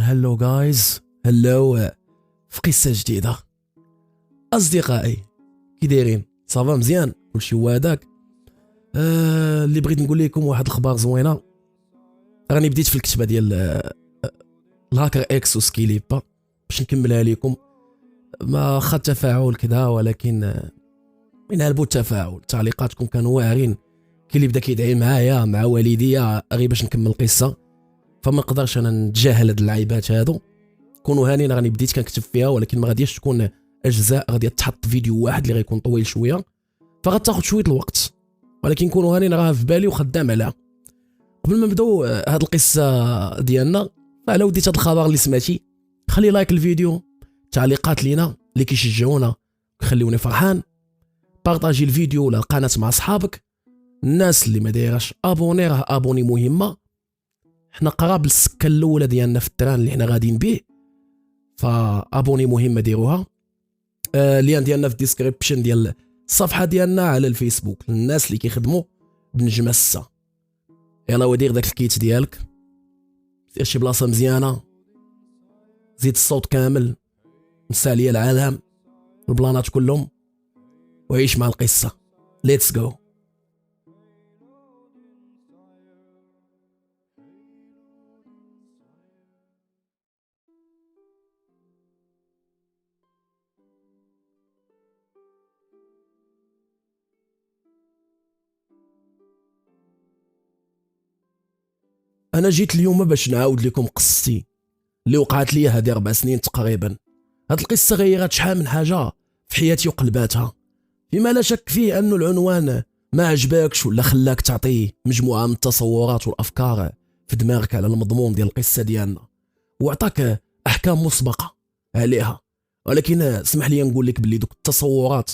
هلو جايز، هلو. في قصة جديدة أصدقائي، كي دايرين؟ صافا مزيان؟ كلشي هو هداك. اللي بغيت نقول لكم واحد الخبار زوينة. راني بديت في الكتابة ديال الهاكر اكس وسكيليبا باش نكملها لكم. ما خد تفاعل كذا، ولكن من هلبو التفاعل تعليقاتكم كانوا واعرين. كاين اللي بدا كيدعي معايا مع والديا غير باش نكمل القصة، فما نقدرش انا نتجاهل هاد اللعيبات هادو. كونوا هانيين، راني بديت كنكتب فيها، ولكن ما غاديش تكون اجزاء، غادي تحط فيديو واحد اللي غيكون طويل شويه، فغتاخذ شويه الوقت. ولكن كونوا هانيين، راه في بالي وخدام عليها. قبل ما نبداو هاد القصه ديالنا، فعلى وديت هاد الخبر اللي سمعتي، خلي لايك الفيديو، تعليقات لينا اللي كيشجعونا ويخليوني فرحان. بارطاجي الفيديو ولا القناه مع صحابك. الناس اللي ما دايراش ابوني، راه ابوني مهمه. حنا قراب للسكه الاولى ديالنا في التران اللي حنا غاديين به، فابوني مهمه ديروها. اللين ديالنا في الديسكريبشن ديال الصفحه ديالنا على الفيسبوك للناس اللي كيخدموا بنجمه السا. يلا ودير داك الكيت ديالك، دير شي بلاصه مزيانه، زيد الصوت كامل، نسى عليا العالم البلانات كلهم، وعيش مع القصه. ليتس جو. انا جيت اليوم باش نعاود لكم قصتي اللي وقعت لي هذه 4 سنين تقريبا. هاد القصه غيرت شحال من حاجه في حياتي وقلباتها، فيما لا شك فيه انه العنوان ما عجبكش ولا خلاك تعطي مجموعه من التصورات والافكار في دماغك على المضمون ديال القصه ديالنا، وعطاك احكام مسبقه عليها. ولكن اسمح لي نقول لك باللي دوك التصورات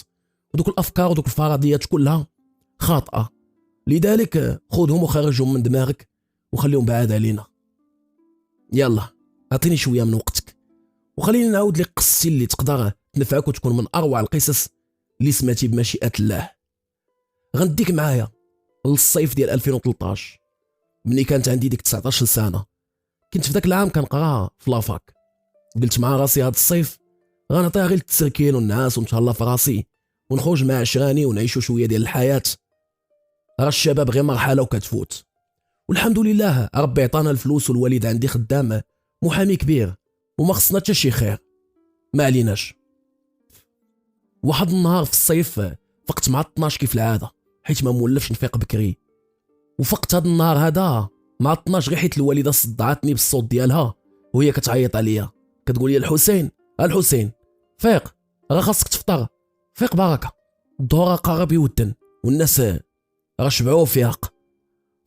ودوك الافكار ودوك الفرضيات كلها خاطئه. لذلك خذهم وخرجهم من دماغك وخليهم بعاد علينا. يلا اعطيني شويه من وقتك وخليني نعاود لك قصتي اللي تقدر تنفعك وتكون من اروع القصص اللي سمعتي بمشيئه الله. غنديك معايا للصيف ديال 2013، ملي كانت عندي ديك 19 سنه. كنت في ذاك العام كنقرا في لافاك. قلت مع راسي هذا الصيف غنعطيها غير التسركين والنعاس ونتهلا في راسي ونخرج مع عشراني ونعيشوا شويه ديال الحياه. راه الشباب غير مرحله وكتفوت، والحمد لله ربي عطانا الفلوس، والوالد عندي خدام محامي كبير وما خصنا حتى شي خير، ما عليناش. واحد النهار في الصيف فقت مع 12 كيف العاده، حيت ما مولفش نفيق بكري. وفقت هذا النهار هذا مع 12 غير حيت الوالده صدعتني بالصوت ديالها وهي كتعيط عليا، كتقول لي الحسين الحسين فيق، راه خاصك تفطر، فيق بركه، الظهر قارب يودن والناس راه شبعوا فياق.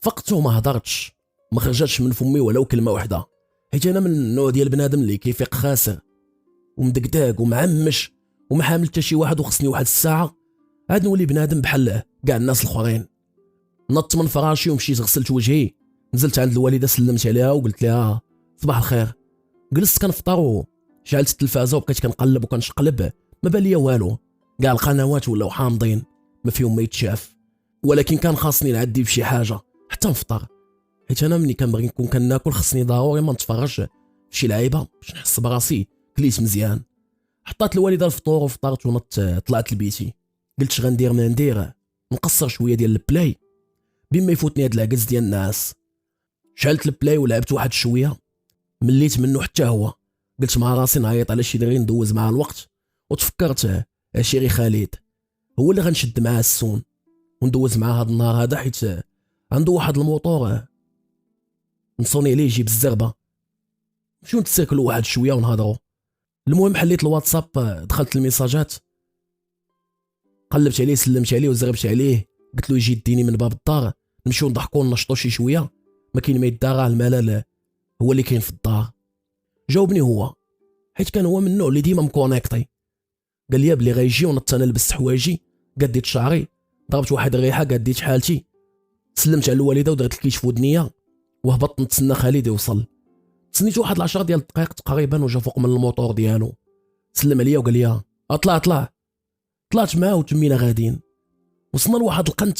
فقت وما هضرتش، ما خرجتش من فمي ولو كلمه واحده، حيت انا من النوع ديال بنادم اللي كيفيق خاسر ومدقداق ومعمش وما حامل حتى شي واحد، وخصني واحد الساعه عاد نولي بنادم بحال كاع الناس الاخرين. نطت من فراشي ومشيت غسلت وجهي، نزلت عند الوالده سلمت عليها وقلت لها صباح الخير. جلست كنفطر وشعلت التلفازه وبقيت كنقلب وكنشقلب، ما بان ليا والو، كاع القنوات ولاو حامضين ما فيهم ما يتشاف. ولكن كان خاصني نعدي بشي حاجه حتى نفطر، حيت انا ملي كنبغي نكون كناكل خصني ضروري ما نتفرج شي لعيبه باش نحس براسي كليت مزيان. حطات الوالده الفطور وفطرت ونط طلعت لبيتي. قلت اش غندير ما ندير، نقصر شويه ديال البلاي بما يفوتني هاد العكز ديال الناس. شعلت البلاي ولعبت واحد شويه، مليت منه حتى هو. قلت مع راسي نعيط على شي دري ندوز معاه الوقت، وتفكرت عشيري خالد هو اللي غنشد معاه السون وندوز معاه هاد النهار هذا، حيت عنده واحد الموطور نصوني عليه يجيب الزربه، نمشيو نتساكلوا واحد شويه ونهضروا. المهم حليت الواتساب، دخلت الميساجات، قلبت عليه سلمت عليه وزربت عليه، قلت له يجي يديني من باب الدار نمشيو نضحكوا وننشطوا شي شويه، ما كاين ما يدار، الملل هو اللي كاين في الدار. جاوبني هو، حيت كان هو من النوع اللي ديما مكونيكطي. قال لي بلي غيجي، ونط انا لبست حوايجي، قديت شعري، ضربت واحد الريحه، قديت حالتي، سلمت على الوالده ودرت الكيش في ودنيا وهبطت نتسنى خالد يوصل. تسنيت واحد 10 ديال الدقائق تقريبا وجا فوق من الموطور ديالو، سلم عليا وقال لي اطلع اطلع. طلعت معاه وتمينا غاديين، وصلنا لواحد القنت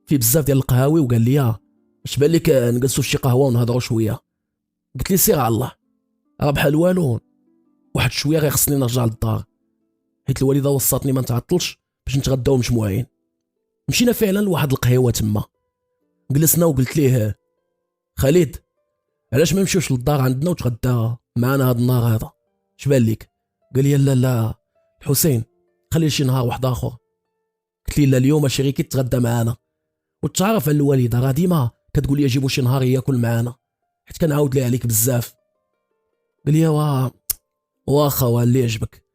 فيه بزاف ديال القهاوي، وقال لي اش بان لك نجلسوا في شي قهوه ونهضروا شويه. قلت لي سير على الله، راه بحال والو، واحد شويه غير خصني نرجع للدار حيت الوالده وصاتني ما نتعطلش باش نتغداو مجموعين. مشينا فعلا لواحد القهيوه تما، جلسنا وقلت ليه خالد علاش ما نمشيوش للدار عندنا وتغدى معنا هاد النهار هذا، اش بان ليك؟ قال لي لا لا الحسين خلي شي نهار واحد اخر. قلت لي لا اليوم ماشي غير كيتغدى معنا، وتعرف على الوالده راه ديما كتقول لي جيبوا شي نهار ياكل معنا حيت كنعاود ليه عليك بزاف. قال لي واخا اللي يعجبك،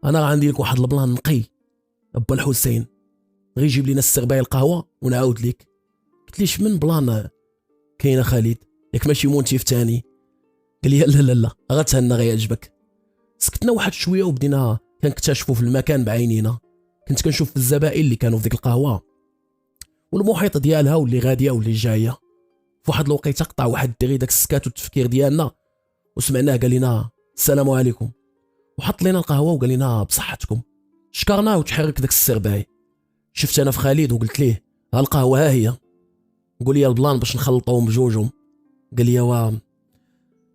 انا راه عندي لك واحد البلان نقي ابا الحسين، غير جيب لينا السربايه القهوه ونعاود ليك. قلت لي شمن بلان كاينه خالد ياك ماشي مونتيف تاني؟ قال لي لا لا لا غتهنى غيعجبك. سكتنا واحد شويه وبدينا كنكتشفوا في المكان بعينينا. كنت كنشوف في الزبائن اللي كانوا في ديك القهوه والمحيط ديالها واللي غاديه واللي جايه. في واحد الوقيته قطع واحد الدري داك السكات والتفكير ديالنا وسمعناه قال لنا السلام عليكم، وحط لنا القهوه وقال لنا بصحتكم. شكرناه وتحرك داك السرباي. شفت انا في خالد وقلت ليه ها القهوه ها هي، قول لي البلان باش نخلطوهم بجوجهم. قال لي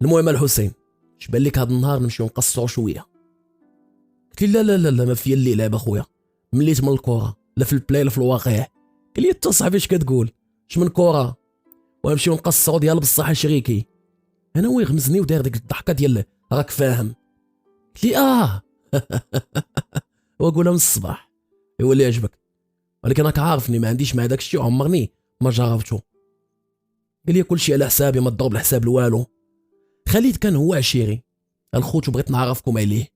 المهم الحسين اش بان لك هذا النهار نمشيو نقصروا شويه؟ قلت له لا لا لا ما فيا اللي لعب اخويا، مليت من الكره لا في البلاي لا في الواقع. قال لي انت صاحبي اش كتقول اش من كره ونمشيو نقصروا ديال بصح شريكي. انا هو يغمزني ودار ديك الضحكه ديال راك فاهم. قلت لي واقولها من الصباح هو اللي يعجبك، ولكن راك عارفني ما عنديش مع داك الشيء عمرني ما جربته. قال لي كلشي على حسابي ما تضرب الحساب لوالو. خالد كان هو عشيري الخوت وبغيت نعرفكم عليه.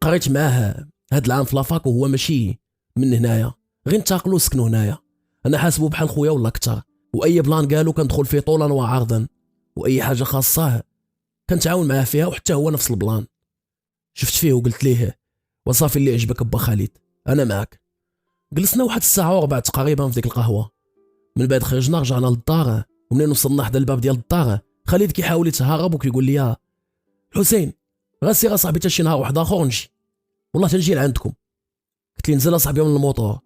قريت معاه هاد العام في لافاك وهو ماشي من هنايا، غير انتقلوا سكنوا هنايا. انا حاسبه بحال خويا ولا اكثر، واي بلان قالوا كندخل فيه طولا وعرضا، واي حاجه خاصه كنتعاون معاه فيها وحتى هو نفس البلان. شفت فيه وقلت ليه وصافي اللي عجبك ابا خالد انا معك. جلسنا واحد الساعه وربع تقريبا في ديك القهوه. من بعد خرجنا رجعنا للدار، ومنين وصلنا حدا الباب ديال الدار خالد كيحاول يتهرب وكيقول لي حسين غاسي راه صاحبي حتى شي نهار واحد اخر نجي والله تنجي لعندكم. قلت لي نزل اصاحبي من الموطور،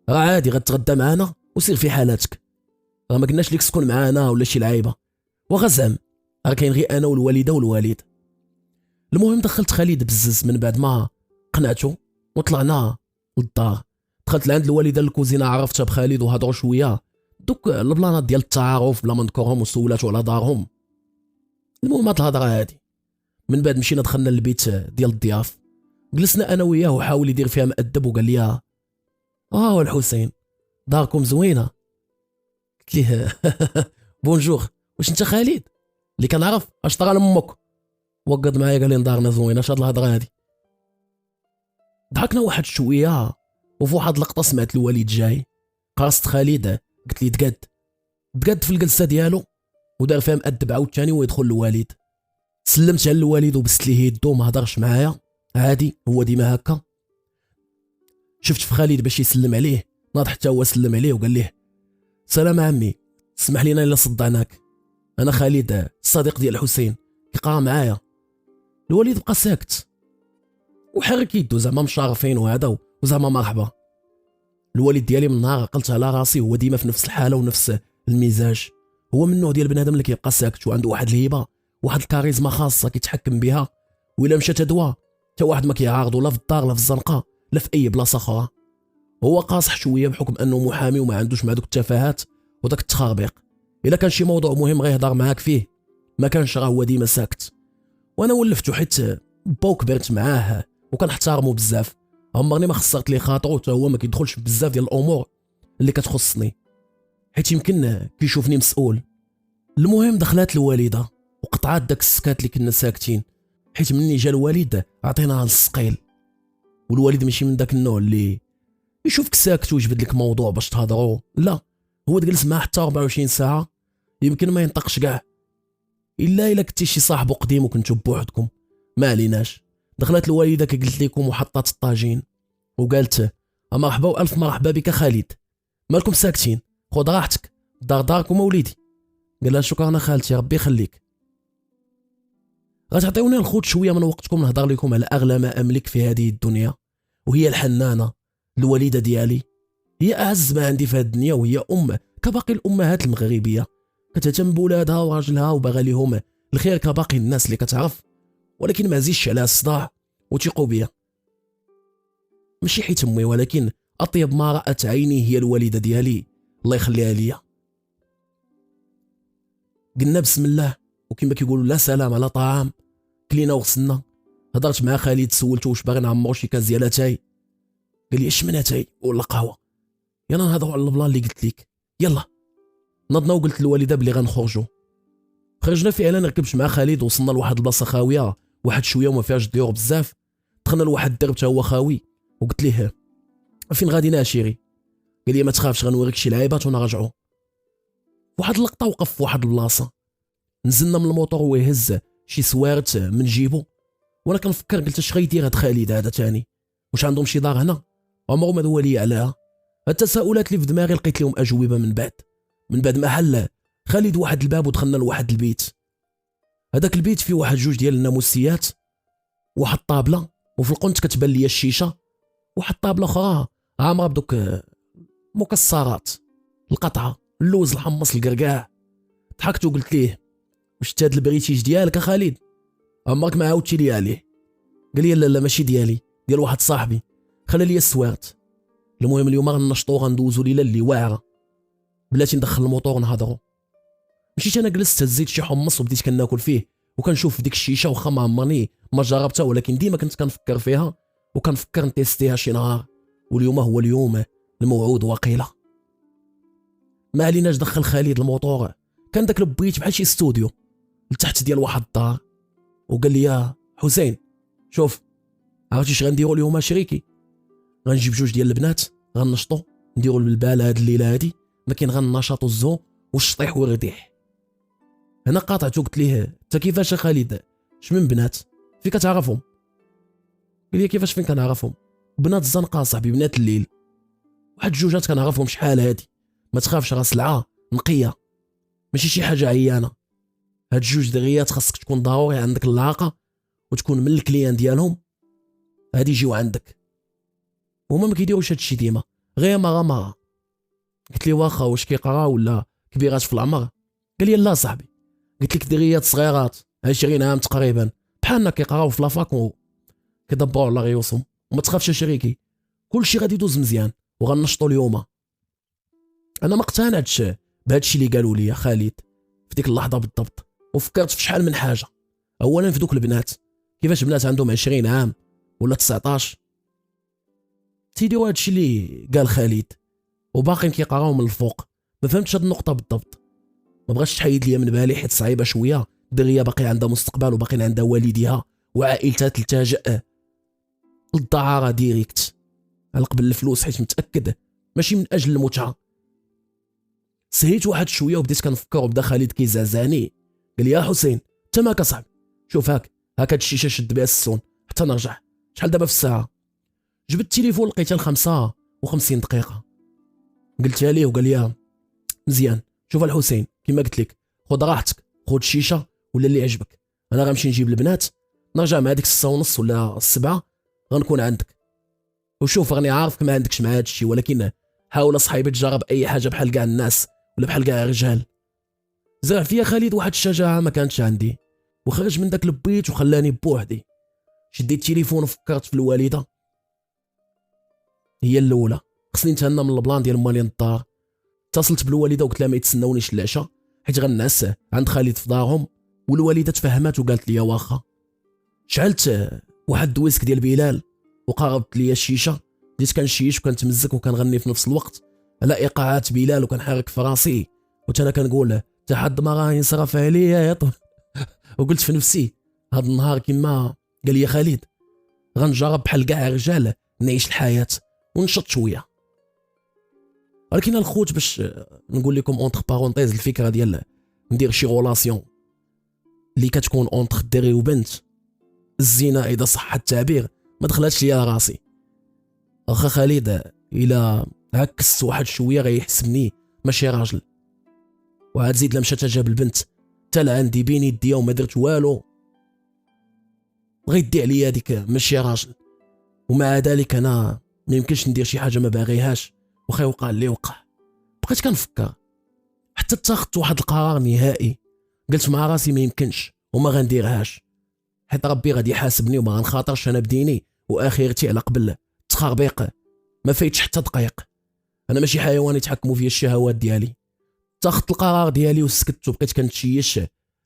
راه عادي غتغدى معانا وسير في حالاتك، راه ما قلناش ليك تسكن معانا ولا شي لعيبه، وغزعم راه كاين غير انا والوالده والوالد. المهم دخلت خالد بزز من بعد ما قنعته وطلعنا للدار. دخلت لعند الوالده الكوزينه عرفتها بخالد وهضروا شويه دوك البلانات ديال التعارف بلا ما نذكرهم وسولاتو على دارهم. المهم هاد الهضره هادي من بعد مشينا دخلنا للبيت ديال الضياف، جلسنا انا وياه وحاول يدير فيها مؤدب وقال لي الحسين داركم زوينه. قلت ليه بونجور واش انت خالد اللي كنعرف اش طرا لامك؟ وقد معايا قال لي دارنا زوينه اش هاد الهضره هادي. ضحكنا واحد شويه وفي واحد اللقطه سمعت الوالد جاي. قرصت خالد قلت لي تقاد في الجلسه ديالو ودار فيها مؤدب عاوتاني ويدخل الوالد. سلمت على الوالد وبست ليه يدو ما هضرش معايا عادي هو ديما هكا. شفت في خالد باش يسلم عليه ناض حتى هو سلم عليه وقال ليه سلام عمي اسمح لينا الا صدعناك، انا خالد الصديق ديال الحسين كيقرا معايا. الوالد بقى ساكت وحرك يدو زعما مشارفين وهذا وزعما مرحبا. الوالد ديالي من نهار عقلت على راسي هو ديما في نفس الحاله ونفس المزاج. هو من النوع ديال بنادم اللي كيبقى ساكت وعنده واحد الهيبه واحد الكاريزما خاصه كيتحكم بها، وإلا مشى تدوا حتى واحد ما كيعارضو لا في الدار لا في الزنقه لا في اي بلاصه اخرى. هو قاصح شويه بحكم انه محامي وما عندوش مع دوك التفاهات وداك التخاربيق. الا كان شي موضوع مهم غيهضر معاك فيه، ما كانش راه هو ديما ساكت. وانا ولفتو حيت باو كبرت معاه وكنحتارمو بزاف، عمرني ما خسرت ليه خاطرو حتى هو ما كيدخلش في بزاف ديال الامور اللي كتخصني حيت يمكن كيشوفني مسؤول. المهم دخلات الوالده وقطعات داك السكات اللي كنا ساكتين، حيت مني جا الوالد عطيناها للسقيل. والوالد ماشي من داك النوع اللي يشوفك ساكت ويجبد لك موضوع باش تهضروا، لا هو تجلس معاه حتى 24 ساعه يمكن ما ينطقش كاع الا كنتي شي صاحبو قديم وكنتو بوحدكم. ما عليناش. دخلت الوالده قلت لكم وحطات الطاجين وقالت مرحبا والف مرحبا بك خالد، مالكم ساكتين؟ خذ راحتك داركم وليدي. قال لها شكرا خالتي ربي يخليك. غتعطيوني الخوت شويه من وقتكم نهضر لكم على اغلى ما املك في هذه الدنيا، وهي الحنانه الوالده ديالي. هي اعز ما عندي في هذه الدنيا، وهي كباقي الامهات المغربيه. كتهتم بولادها وراجلها وباغا ليهم الخير كباقي الناس اللي كتعرف، ولكن ما زيدش عليها الصداع. وثيقوا بيا، ماشي حيت امي، ولكن اطيب ما رأت عيني هي الوالده ديالي الله يخليها ليا. قلنا بسم الله، وكما كيقولوا لا سلام على طعام. كلينا وغسلنا. هضرت مع خالد، سولته واش باغي نعمرو شي كاس ديال اتاي. قال لي اش من اتاي ولا قهوه؟ يلا نهضروا على البلان اللي قلت لك. يلا نضنا، وقلت للوالده بلي غنخرجوا. خرجنا فعلا، ركبت مع خالد وصلنا لواحد البلاصه خاويه واحد شويه وما فيهاش الديور بزاف. دخلنا لواحد الدرب حتى هو خاوي، وقلت ليه فين غادينا اشيري؟ قال لي ما تخافش، غنوريك شي لعيبات ونرجعوا. واحد اللقطه وقف في واحد البلاصه، نزلنا من الموطور ويهز شي سوارت من جيبو، وانا كنفكر قلت اش غيدير هاد خالد هذا تاني، واش عندهم شي دار هنا؟ عمره ما دوا لي عليها. التساؤلات اللي في دماغي لقيت لهم اجوبه من بعد ما حل خالد واحد الباب ودخلنا لواحد البيت. هذاك البيت فيه واحد جوج ديال الناموسيات، واحد طابله، وفي القنت كتبان ليا الشيشه، واحد طابله اخرى عامره بدوك مكسرات، القطعه، اللوز، الحمص، القرقاع. ضحكت وقلت ليه واش هاد البريتيج ديالك خالد؟ عمرك ما عاودتي لي عليه. قال لي لا ماشي ديالي، ديال واحد صاحبي، خلى لي السوارت. المهم اليوم غنشطو غندوزو ليله اللي واعره، بلاتي ندخل الموطور نهضروا. مشيت انا جلست، هزيت شي حمص وبديت كناكل فيه وكنشوف في ديك الشيشه، واخا ما عمرني ما جربتها، ولكن ديما كنت كنفكر فيها وكنفكر نتيستيها شي نهار، واليوم هو اليوم الموعود وقيله. ما عليناش دخل خالد الموطور، كان داك البريت بحال شي استوديو لتحت ديال واحد الدار، وقال لي يا حسين شوف، عرفتي اش غنديروا اليوم شريكي؟ غنجيب جوج ديال البنات، غنشطو نديروا البال هاد الليله هادي، ما كاين غير النشاط والزو والشطيح والرديح. هنا قاطعته قلت ليه انت كيفاش خالد؟ اش من بنات؟ فين كتعرفهم؟ قال لي كيفاش فين كنعرفهم؟ بنات الزنقه صاحبي، بنات الليل، واحد جوجات كنعرفهم شحال هادي، ما تخافش راه سلعه نقيه ماشي شي حاجه عيانه. هاد جوج دغيات خاصك تكون ضروري عندك اللعاقه وتكون من الكليان ديالهم، هادي يجيو عندك. هما ما كيديروش هادشي ديما، غير مره. قلت لي واخا واش كيقرا ولا كبيرات في العمر؟ قال لي لا صاحبي، قلت لك دغيات صغيرات 20 عام تقريبا، بحالنا كيقراو في لافاك كيدبروا على ريوسهم. وما تخافش شريكي، كلشي غادي يدوز مزيان وغنشطوا اليوم. انا ما اقتنعتش بهادشي اللي قالوا لي خالد في ديك اللحظه بالضبط، وفكرت في شحال من حاجه. اولا في دوك البنات، كيفاش بنات عندهم 20 عام ولا 19 تيديروا هادشي اللي قال خالد وباقيين كيقراو من الفوق؟ ما فهمتش هاد النقطه بالضبط، ما بغاتش تحيد ليا من بالي حيت صعيبه شويه. دغيا باقي عندها مستقبل وباقي عندها والديها وعائلتها تلتجئ للدعاره ديريكت على قبل الفلوس، حيت متاكد ماشي من اجل المتعه. سهيت واحد شويه وبديت كنفكر، وبدا خالد كيزعزعني. قال لي يا حسين انت مالك اصاحبي؟ شوف هاك هاد الشيشه شد بها السون حتى نرجع. شحال دابا في الساعه؟ جبت التليفون لقيتها 55 دقيقه. قلتها ليه وقال لي مزيان. شوف الحسين كما قلت لك، خذ راحتك، خذ الشيشه ولا اللي عجبك، انا غنمشي نجيب البنات، نرجع مع ديك 6:30 ولا 7 غنكون عندك. وشوف راني عارفك ما عندكش مع هادشي، ولكن حاول اصاحبي تجرب اي حاجه بحال كاع الناس ولا بحال كاع الرجال. زرع فيا خالد واحد الشجاعه ما كانتش عندي، وخرج من داك البيت وخلاني بوحدي. شديت التليفون وفكرت في الوالده، هي الاولى، خصني نتهنى من البلان ديال مالين الدار. اتصلت بالوالده وقلت لها ما يتسناونيش العشاء حيت غنعس عند خالد في دارهم، والوالده تفهمات وقالت لي واخا. شعلت واحد دويسك ديال بلال وقربت لي الشيشه، بديت كنشيش وكنتمزك وكنغني في نفس الوقت على ايقاعات بلال، وكنحرك في راسي وتانا كنقول تحد ما راه ينصرف عليا وقلت في نفسي هذا النهار كما قال لي خالد غنجرب بحال كاع الرجال نعيش الحياه ونشط شويه. ولكن الخوت باش نقول لكم اونتر بارونتيز الفكره ديال ندير شي غولاسيون اللي كتكون اونتر الدري وبنت، الزينه اذا صح التعبير ما دخلاتش ليا راسي. واخا خالد الا عكست واحد شويه غيحسبني ماشي راجل، وعاد زيد لمشى جاب البنت حتى عندي بين يديا وما درت والو، غيدي عليا هذيك ماشي راجل. ومع ذلك انا ما يمكنش ندير شي حاجه ما باغيهاش، واخا وقع اللي وقع. بقيت كنفكر حتى اتخذت واحد القرار نهائي. قلت مع راسي ما يمكنش وما غنديرهاش، حيت ربي غادي يحاسبني وما غنخاطرش انا بديني واخرتي على قبل التخربيق. ما فايتش حتى دقيق، انا ماشي حيوان يتحكموا فيا الشهوات ديالي. اتخذت القرار ديالي وسكت وبقيت كنتشيش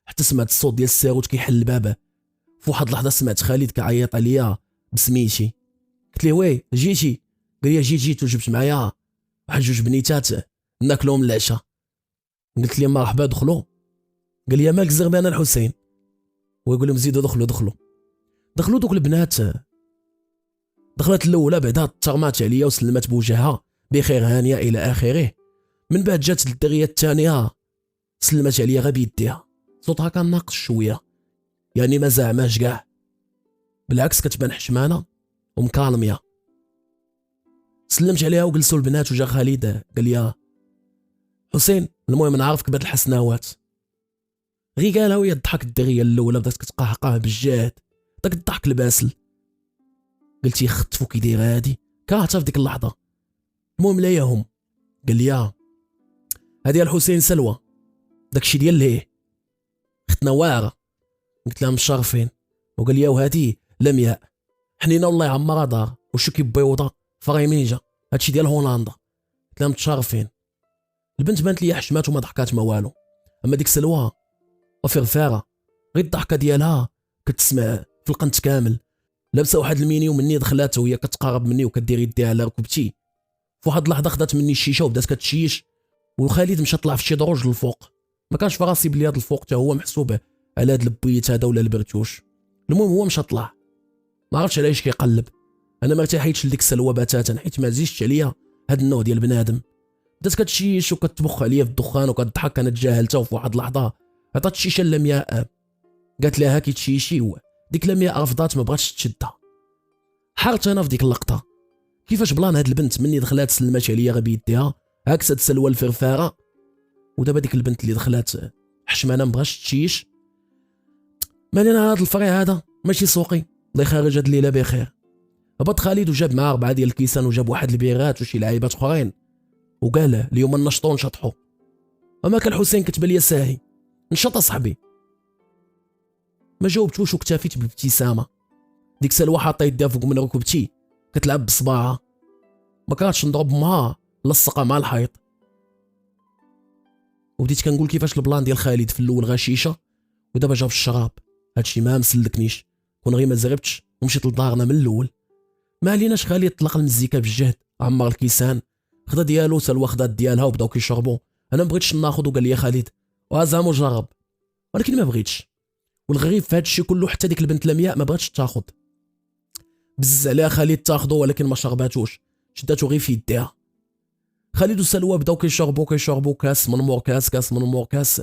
حتى سمعت الصوت ديال الساروت كيحل الباب. في واحد اللحظه سمعت خالد كيعيط عليا بسميتي. قلت ليه وي جيتي؟ قال لي جيت وجبت معايا واحد جوج بنيتات ناكلهم العشاء. قلت لي مرحبا دخلوا. قال لي مالك زغبان الحسين؟ ويقول لهم زيدوا دخلوا دوك البنات. دخلت الاولى بعدا ترمات عليا وسلمت بوجهها بخير هانيه الى اخره. من بعد جات الدغيه الثانيه سلمت عليا غير بيديها، صوتها كان ناقص شويه، يعني ما زعماش كاع، بالعكس كتبان حشمانه ومكالميه. سلمت عليها وجلسوا البنات وجا خالد قال لي حسين المهم نعرفك بهاد الحسناوات. غير قالها وهي تضحك. الدغيه الاولى بدات كتقهقه بالجهد، داك الضحك الباسل. قلت يخطفوا كي داير هادي، كرهتها في ديك اللحظه. المهم لا ياهم قال لي هادي الحسين سلوى داكشي ديال ليه اختنا واعره. قلت لها مشرفين. وقال لي وهادي لمياء حنينه والله عمرها دار وشو بيوضه فريميجه هادشي ديال هولندا. قلت لها متشرفين. البنت بانت لي حشمات وما ضحكات ما والو، اما ديك سلوى وفرفاره غير الضحكه ديالها كتسمع في القنت كامل. لابسه واحد الميني ومني دخلات وهي كتقارب مني وكدير يديها على ركبتي. في واحد اللحظه خدات مني الشيشه وبدات كتشيش، وخالد مشى طلع في شي دروج للفوق. ما كانش في راسي بلي هذا الفوق حتى هو محسوب على هذا البيت هذا ولا البرتوش. المهم هو مشى طلع، ما عرفتش علاش كيقلب. انا ما ارتحيتش لديك السلوى بتاتا حيت ما زيدش عليا هذا النوع ديال بنادم. بدات كتشيش وكتبخ عليا في الدخان وكتضحك. انا تجاهلتها وفي واحد اللحظه عطات الشيشه لمياء، قالت لها هاكي تشيشي. ديك لمياء رفضات ما بغاتش تشدها. حارت انا في ديك اللقطه كيفاش بلان هاد البنت مني دخلات سلمات عليا غير بيديها عكست سلوى الفرفاره، ودابا ديك البنت اللي دخلات حشمانه ما بغاش تشيش. مالنا هاد الفري هذا ماشي سوقي، الله يخرج هاد الليله بخير. هبط خالد وجاب معاه 4 ديال الكيسان وجاب واحد البيرات وشي لعيبات اخرين وقال اليوم نشطو نشطحو. اما كان حسين كتبان ليا ساهي نشط اصاحبي. ما جاوبتوش واكتفيت بالابتسامه. ديك سلوى حاطه يديها فوق من ركبتي كتلعب بصباعها، ما كانتش نضرب معها لصقها مع الحيط. وبديت كنقول كيفاش البلان ديال خالد في الاول غشيشه ودابا جاب الشراب. هادشي ما مسلكنيش، كون غير ما زربتش ومشيت لدارنا من الاول. ما عليناش. خالد طلق المزيكا بالجهد، عمر الكيسان، خدا ديالو سلوى خدات ديالها وبداو كيشربوا. انا ما بغيتش ناخذ وقال لي خالد وازعم وجرب، ولكن ما بغيتش. والغريب في هذا الشيء كله حتى ديك البنت لمياء ما بغاتش تاخذ. بزز عليها خالد تاخذو ولكن ما شرباتوش، شداتو غير في يديها. خالد وسلوى بداو كيشربوا كاس من مور كاس من مور كاس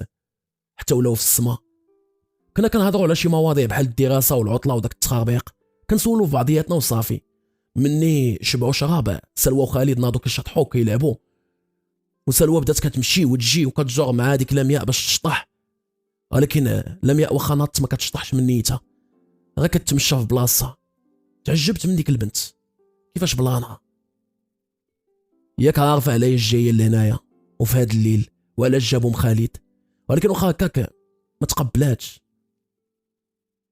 حتى ولاو في السما. كنا كنهضروا على شي مواضيع بحال الدراسه والعطله وداك التخربيق، كنسولوا في بعضياتنا وصافي. مني شبعوا شراب سلوى وخالد ناضوا كيشطحوا كيلعبوا، وسلوى بدات كتمشي وتجي وكتجر مع هذيك لمياء باش تشطح، ولكن لمياء واخا ناضت ما كتشطحش من نيتها، غير كتمشى في بلاصتها. تعجبت من ديك البنت كيفاش بلانها. ياك عارفه علاش جايه لهنايا وفي هذا الليل وعلاش جابهم خالد، ولكن واخا هكاك ما تقبلاتش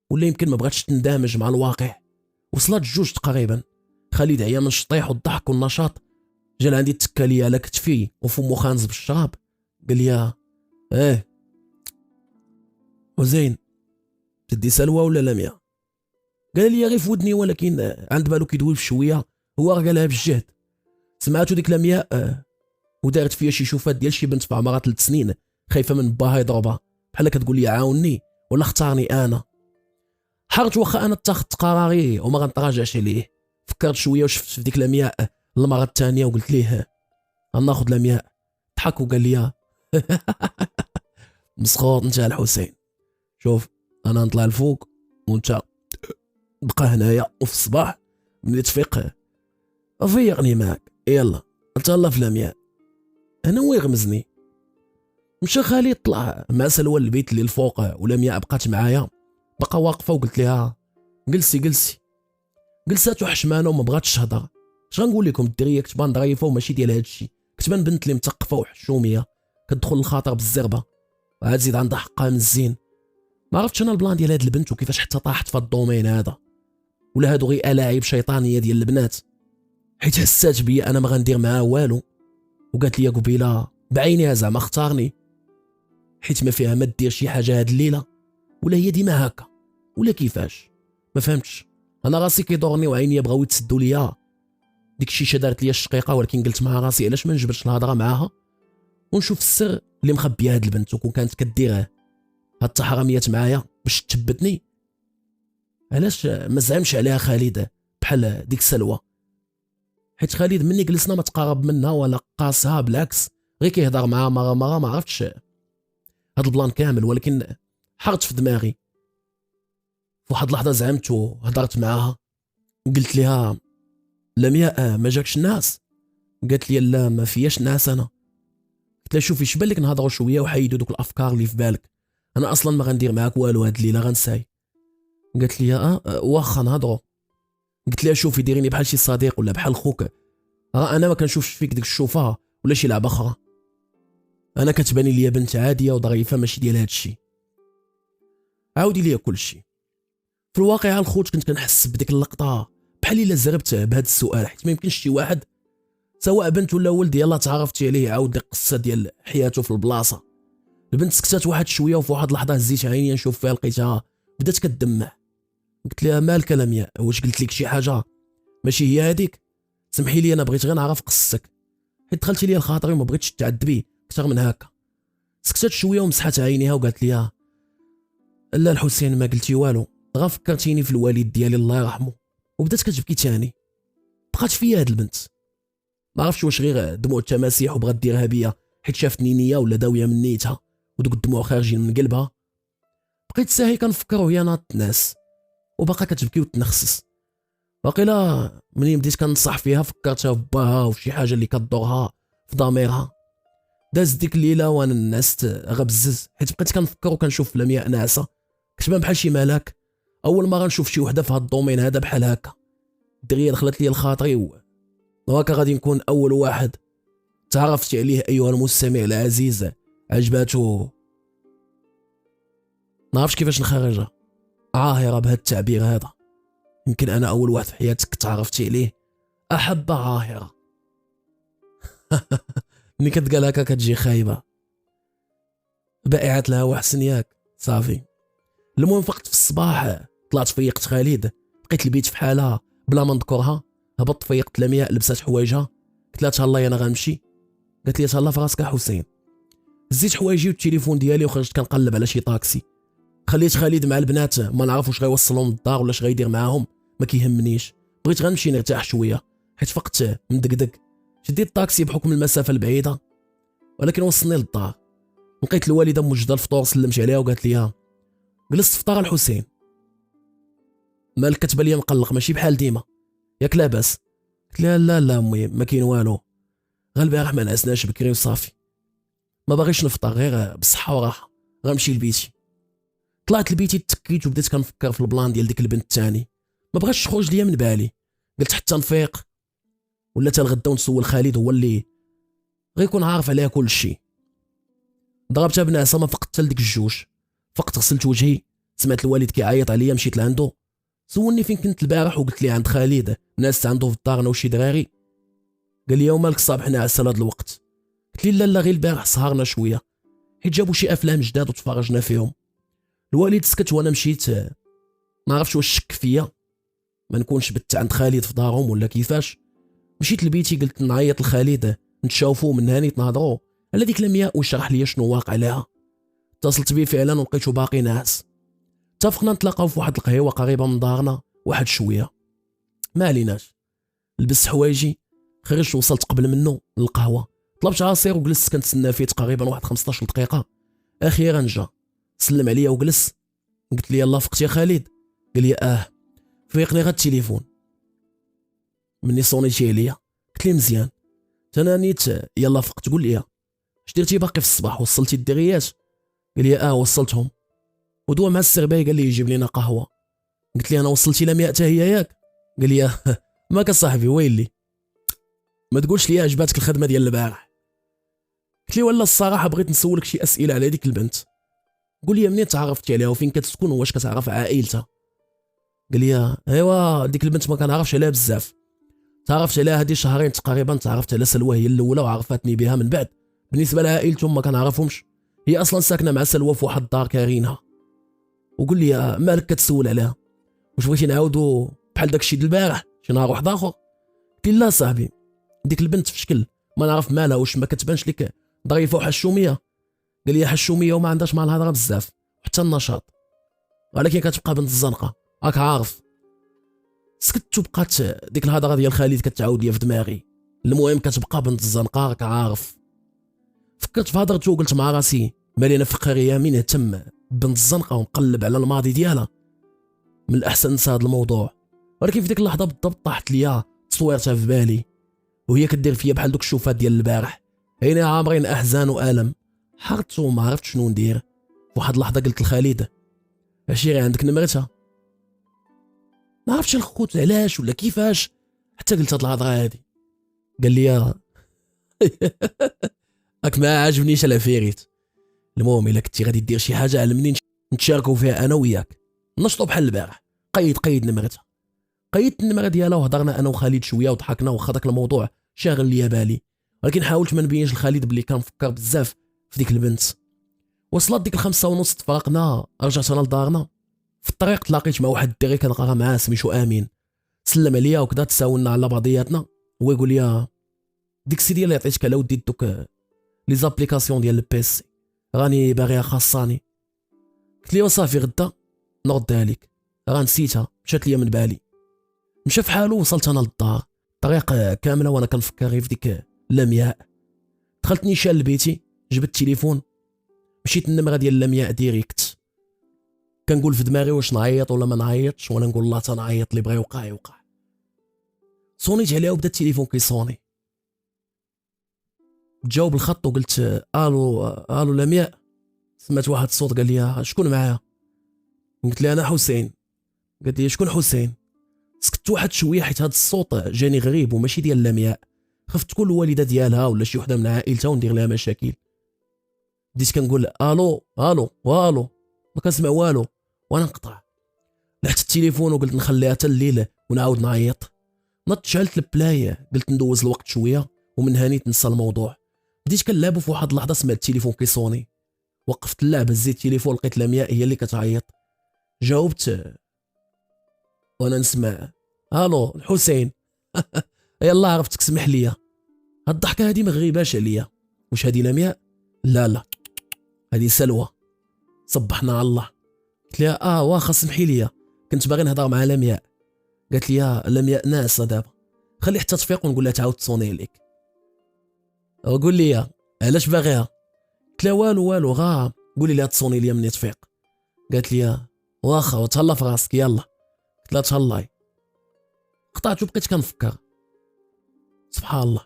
ولا يمكن ما بغاتش تندمج مع الواقع. وصلت 2 تقريبا، خالد عيا من الشطيح والضحك والنشاط، جا لعندي تكا ليا على كتفي وفمو خانز بالشراب. قال لي وزين تدي سلوى ولا لمياء؟ قال لي غير في ودني ولكن عند بالو كيدوي بشويه، هو قالها بالجهد. سمعتو ديك لمياء ودارت فيا شي شوفات ديال شي بنت في عمرها 3 سنين خايفه من باها يضربها، بحال كتقول لي عاوني ولا اختارني انا. حرت واخا انا اتخذت قراري وما غنتراجعش عليه. فكرت شويه وشفت في ديك لمياء المره الثانيه وقلت ليه غناخذ لمياء. ضحك وقال لي مسخوط انت الحسين، شوف انا نطلع الفوق وانت بقى هنايا، وفي الصباح ملي تفيق فيقني معك. يلا تهلا في لمياء. انا هو يغمزني. مشى خالد طلع مع سلوى البيت اللي الفوق ولمياء بقات معايا، بقى واقفه وقلت لها جلسي. جلسات وحشمانه وما بغاتش تهضر. اش غنقول لكم، الدريه كتبان ظريفه وماشي ديال هادشي، كتبان بنت اللي مثقفه وحشوميه كتدخل الخاطر بالزربه وعاد زيد عندها حقها من الزين. ما عرفتش انا البلان ديال هاد البنت وكيفاش حتى طاحت في الدومين هذا، ولا هادو غير الاعيب شيطانيه ديال البنات، حيت حسات بيا انا ما غندير معاه والو، وقالت لي قبيله بعينيها زعما اختارني حيت ما فيها ما دير شي حاجه هاد الليله، ولا هي ديما هكا ولا كيفاش ما فهمتش. انا راسي كيدورني وعينيا بغاو يتسدوا ليا. ديك الشيشه دارت ليا الشقيقه، ولكن قلت مع راسي علاش ما نجبرش الهضره معاها ونشوف السر اللي مخبيه هاد البنت، وكون كانت كدير هاد التحرميات معايا باش تثبتني علاش ما زعمش عليها خالد بحال ديك سلوى، حيت خالد مني جلسنا ما تقرب منها ولا قاسها، بالعكس غير كيهضر معها مره ما عرفتش هاد البلان كامل. ولكن حرت في دماغي في واحد اللحظه، زعمت وهضرت معاها قلت لها لمياء ما جاكش الناس؟ قالت لي لا ما فياش ناس. انا قلت لها شوفي اش بالك نهضروا شويه وحيدوا دوك الافكار اللي في بالك، انا اصلا ما غندير معاك والو هاد الليله غنساي. قالت لي واخا نهضروا. قلت لها شوفي ديريني بحال شي صديق ولا بحال خوك، انا ما كنشوفش فيك ديك الشوفه ولا شي لعبه اخرى، انا كتباني ليا بنت عاديه وظريفه ماشي ديال هادشي. عاودي ليا كلشي. في الواقع الخوت كنت كنحس بديك اللقطه بحال الا زربت بهذا السؤال، حيت ما يمكنش شي واحد سواء بنت ولا ولد يلاه تعرفتي عليه يعاود القصه ديال حياته في البلاصه. البنت سكتات واحد شويه، وفي واحد اللحظه هزيت عيني نشوف فيها لقيتها بدات كتدمع. قلت لها مالك لمياء، واش قلت لك شي حاجه ماشي هي هذيك؟ سمحي لي انا بغيت غير نعرف قصتك، حيت دخلتي لي لخاطري وما بغيتش تعذبي اكثر من هكا. سكتت شويه ومسحت عينيها وقالت لي لا الحسين ما قلتي والو، غا فكرتيني في الوالد ديالي الله يرحمه. وبدات كتبكي تاني. بقات فيا هاد البنت، ما عرفتش واش غير دموع التماسيح وبغات ديرها بيا حيت شافتني نيه ولا داويه من نيتها ودوك الدموع خارجين من قلبها. بقيت ساهي كنفكر وهي ناضت الناس وباقا كتبكي وتنخسس. باقيلا منين بديت كنصح فيها فكرتها باها وشي حاجه اللي كدورها في ضميرها. داز ديك الليله وانا نعست غبزز، حيت بقيت كنفكر وكنشوف لمياء ناعسه كتبان بحال شي ملاك. اول مره نشوف شي وحده في هاد الدومين هذا بحال هكا. الدريه دخلت لي لخاطري وهكا غادي نكون اول واحد تعرفت عليه ايها المستمع العزيز عجباتو، نعرفش كيفاش نخرجها، عاهره بهذا التعبير هذا. يمكن انا اول واحد في حياتك تعرفتي عليه احب عاهره. ملي كتقال هكا كتجي خايبه. بائعة الهوا حسن ياك صافي. المهم فقت في الصباح طلعت فيقت خالد، لقيت البيت في حالها بلا ما نذكرها. هبطت فيقت لمياء لبسات حوايجها، قلت لها تهلاي انا غنمشي. قالت لي تهلا في راسك حسين. زيت حوايجي والتليفون ديالي وخرجت كنقلب على شي طاكسي. خليت خالد مع البنات ما نعرف واش غيوصلهم للدار ولا اش غيدير معاهم، ما كيهمنيش. بغيت غنمشي نرتاح شويه حيت فقت مدقدق. شديت الطاكسي بحكم المسافه البعيده، ولكن وصلني للدار. لقيت الوالده موجده الفطور، سلمت عليها وقالت لي جلست فطار الحسين، مالك كتبان لي مقلق ماشي بحال ديما، ياك لاباس؟ قلت لها لا امي ما كاين والو، غير البارح ما نعسناش بكري وصافي، ما باغيش نفطر غير بصحه وراحه، غنمشي لبيتي. طلعت لبيتي تكيت وبديت كنفكر في البلان ديال ديك البنت الثاني. ما بغاش تخرج ليا من بالي. قلت حتى نفيق ولا حتى الغدا ونسول خالد هو اللي غيكون عارف عليها كل شيء. ضربتها بنعسه ما فقت حتى لديك الجوج. فقت غسلت وجهي، سمعت الوالد كيعيط عليا، مشيت لعندو سولني فين كنت البارح وقلت لي عند خالد، ناس عنده في الدار انا وشي دراري. قال لي ومالك صباح ناعس لهاد الوقت؟ قلت لي لا غير البارح سهرنا شويه حيت جابوا شي افلام جداد وتفرجنا فيهم. الوالد سكت وانا مشيت، ما عرفتش واش شك فيا ما نكونش بت عند خالد في دارهم ولا كيفاش. مشيت لبيتي قلت نعيط لخالد نتشاوفوا من هاني نهضروا على ديك لمياء وشرح لي شنو واقع لها. اتصلت بيه فعلا ولقيتو باقي ناعس. اتفقنا نتلاقاو في واحد القهيوه قريبه من دارنا واحد شويه. ما عليناش، لبست حوايجي خرجت وصلت قبل منه للقهوه، طلبت عصير وجلست كنتسنى فيه تقريبا واحد 15 دقيقه. اخيرا جا سلم عليا وجلس. قلت لي يلا فقت يا خالد؟ قال لي فيقني غير التليفون. مني صونيتي عليا قلت لي مزيان. تنانيت يلا فقت قول لي اش درتي باقي في الصباح؟ وصلتي الدريات؟ قال لي وصلتهم. ودوا مع السرباي قال لي يجيب لنا قهوه. قلت لي انا وصلتي لها 100 هي ياك؟ قال لي ماك صاحبي ويلي ما تقولش لي عجباتك الخدمه ديال البارح. قلت لي ولا الصراحه بغيت نسولك شي اسئله على هذيك البنت. قول لي منين تعرفتي عليها وفين كتسكن واش كتعرف عائلتها؟ قال لي ايوا ديك البنت ما كنعرفش عليها بزاف، تعرفت عليها هذه شهرين تقريبا. تعرفت على سلوى هي الاولى وعرفتني بها من بعد. بالنسبه لعائلتهم ما كنعرفهمش، هي اصلا ساكنه مع سلوى في واحد الدار كارينها. وقول لي مالك كتسول عليها؟ واش بغيتي نعاودوا بحال داكشي د البارح شي نهار واحد اخر؟ قلت له لا صاحبي، ديك البنت في شكل ما نعرف مالها، واش ما كتبانش لك ظريفه وحشوميه؟ قال لي حشوميه وما عندهاش مع الهضره بزاف حتى النشاط، ولكن كتبقى بنت الزنقه راك عارف. سكت وبقات ديك الهضره ديال خالد كتعاود ليا في دماغي. المهم كتبقى بنت الزنقه راك عارف. فكرت في هضرته وقلت مع راسي مالي انا فقريه مين اهتم بنت الزنقه ونقلب على الماضي ديالها. من الاحسن ننسى هذا الموضوع. ولكن في ديك اللحظه بالضبط طاحت ليا تصويرتها في بالي وهي كدير فيا بحال دوك الشوفات ديال البارح، عينيها عامرين احزان والم. حرت وما عرفت شنو ندير. في واحد اللحظه قلت لخالد عشيري عندك نمرتها؟ ما عرفتش الخوت علاش ولا كيفاش حتى قلت هاد الهضره هادي. قال لي راك ما عاجبنيش العفيريت. المهم الا كنتي غادي دير شي حاجه علمني نتشاركوا فيها انا وياك. نشطوا بحال البارح. قيد نمرتها. قيدت النمره ديالها وهضرنا انا وخالد شويه وضحكنا واخا داك الموضوع شاغل ليا بالي، ولكن حاولت ما نبينش لخالد بلي كنفكر بزاف في ديك البنت. وصلت ديك 5:30 تفرقنا، رجعت انا لدارنا. في الطريق تلاقيت مع واحد الدري كنقرا معاه سميتو امين. سلم عليا وكذا تساولنا على بعضياتنا. هو يقول لي ديك السيدي اللي عطيتك على ودي دوك لي زابليكاسيون ديال البيسي راني باغيها خاصاني. قلت لي وصافي غدا نردها لك، راه نسيتها مشات ليا من بالي. مشى في حاله. وصلت انا للدار الطريق كامله وانا كنفكر غير في ديك لمياء. دخلت نيشان لبيتي، جبت التليفون، مشيت النمره ديال لمياء ديريكت. كنقول في دماغي واش نعيط ولا ما نعيطش، ولا نقول لا تنعيط اللي بغى يوقع يوقع. صونيت عليها وبدا التليفون كيصوني. جاوب الخط وقلت الو لمياء. سمعت واحد الصوت قال لي شكون معايا؟ قلت لي انا حسين. قالت لي شكون حسين؟ سكت واحد شويه حيت هذا الصوت جاني غريب وماشي ديال لمياء. خفت تكون الوالده ديالها ولا شي وحده من عائلتها وندير لها مشاكل. بديت كنقول الو الو والو، ما كنسمع والو وانا نقطع. لحت التليفون وقلت نخليها حتى الليل ونعاود نعيط. نط شعلت البلاي، قلت ندوز الوقت شويه ومن هاني ننسى الموضوع. بديت كنلعب وفي واحد اللحظه سمعت التليفون كيصوني. وقفت اللعب، هزيت التليفون لقيت لمياء هي اللي كتعيط. جاوبت وانا نسمع الو الحسين. يلا عرفتك سمح لي. هاد الضحكه هادي ما غريباش عليا. واش هادي لمياء؟ لا هادي سلوى. صبحنا على الله. قلت لها واخا سمحي لي كنت باغي نهضر مع لمياء. قالت لي لمياء ناعسه دابا، خلي حتى تفيق ونقول لها تعاود تصوني لك. قول لي علاش باغيها؟ قلت لها والو غا قولي لها تصوني لي مني تفيق. قالت لي واخا وتهلا في راسك يلا. قلت لها تهلاي. قطعت وبقيت كنفكر. سبحان الله،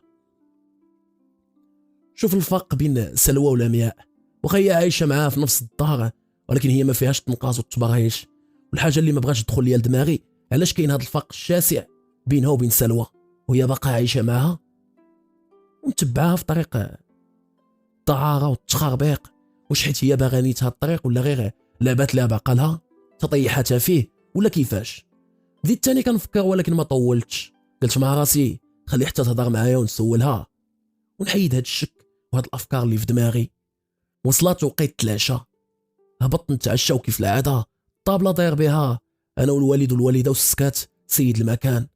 شوف الفرق بين سلوى ولمياء. واخا هي عايشه معاه في نفس الدار، ولكن هي ما فيهاش التنقاص والتبرهيش. والحاجه اللي ما بغاش تدخل ليا لدماغي علاش كاين هذا الفرق الشاسع بينها وبين سلوى وهي باقا عايشه معها ومتبعاها في طريق الدعاره والتخربيق. واش حيت هي باغا نيتها الطريق، ولا غير لعبات لها بعقلها تطيحتها فيه، ولا كيفاش؟ بديت تاني كنفكر ولكن ما طولتش. قلت مع راسي خلي حتى تهضر معايا ونسولها ونحيد هاد الشك وهاد الافكار اللي في دماغي. وصلت وقيت العشاء، هبطت نتعشى وكيف العاده الطابله داير بها انا والوالد والوالده والسكات سيد المكان،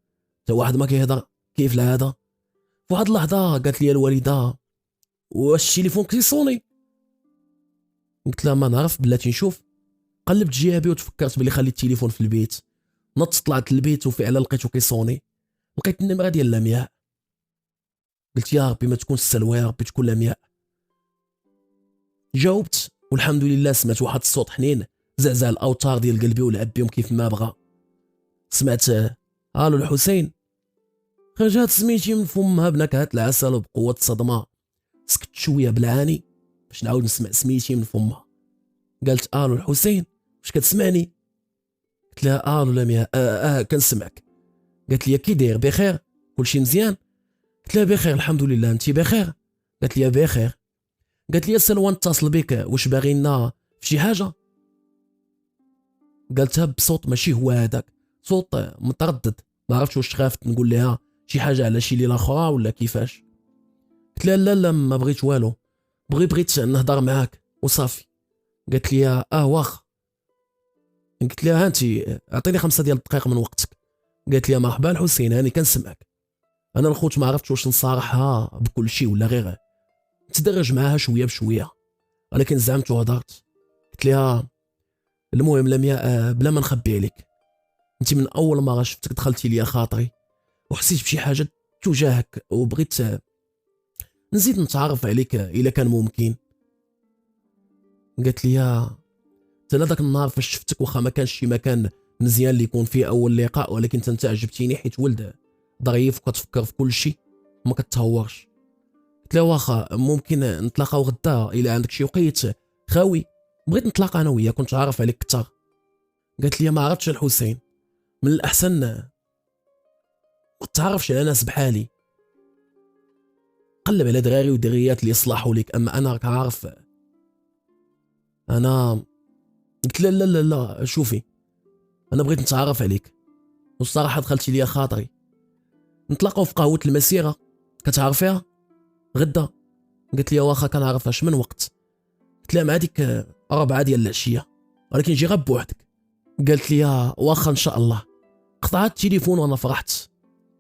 حتى واحد ما كيهضر كيف العاده. في واحد اللحظه قالت لي الوالده واش التليفون كيصوني؟ قلت لها ما نعرف بلاتي نشوف. قلبت جيابي وتفكرت بلي خليت التليفون في البيت. نط طلعت للبيت وفعلا لقيته كيصوني. لقيت النمره ديال لمياء. قلت يا ربي ما تكون سلوى، يا ربي تكون لمياء. جاوبت والحمد لله سمعت واحد الصوت حنين زعزع الاوتار ديال قلبي ولعب بهم كيف ما بغى. سمعت الو الحسين. خرجات سميتي من فمها بنكهه العسل وبقوه الصدمه. سكت شويه بالعاني باش نعاود نسمع سميتي من فمها. قالت الو الحسين واش كتسمعني؟ قلت لها الو لمياء كنسمعك. قالت لي كي داير بخير كلشي مزيان؟ قلت لها بخير الحمد لله، انت بخير؟ قالت لي بخير. قالت لي سلوى نتصل بك واش باغينا في شي حاجه. قالتها بصوت ماشي هو هذاك، صوت متردد، ما عرفتش واش خافت نقول لها شي حاجه على شي ليله اخرى ولا كيفاش. قلت لها لا لا ما بغيت والو، بغيت نهضر معاك وصافي. قالت لي واخا. قلت لها هانتي اعطيني 5 ديال الدقائق من وقتك. قالت لي مرحبا الحسين، هاني كنسمعك. انا الخوت ما عرفتش واش نصارحها بكل شيء ولا غير نتدرج معاها شويه بشويه، ولكن زعمت وهضرت. قلت لها المهم لمياء بلا ما نخبي عليك، انت من اول مره شفتك دخلتي ليا خاطري وحسيت بشي حاجه تجاهك وبغيت نزيد نتعرف عليك الا كان ممكن. قالت لي انا ذاك النهار فاش شفتك واخا ما كانش شي مكان مزيان اللي يكون فيه اول لقاء، ولكن انت عجبتيني حيت ولد ظريف وكتفكر في كل شيء وما كتهورش. قلت له واخا ممكن نتلاقاو غدا الا عندك شي وقيت خاوي، بغيت نتلاقى انا وياك كنت عارف عليك كثر. قالت لي ما عرفتش الحسين، من الاحسن ما تعرفش على ناس بحالي، قلب على دراري ودريات اللي يصلحوا لك، اما انا راك عارف انا. قلت لا لا لا لا شوفي انا بغيت نتعرف عليك والصراحه دخلتي ليا خاطري، نتلاقاو في قهوه المسيره كتعرفيها غدا. قالت لي واخا كنعرفهاش من وقت. قلت لها مع ديك 4 ديال العشيه ولكن جي غير بوحدك. قالت لي واخا ان شاء الله. قطعت التليفون وانا فرحت،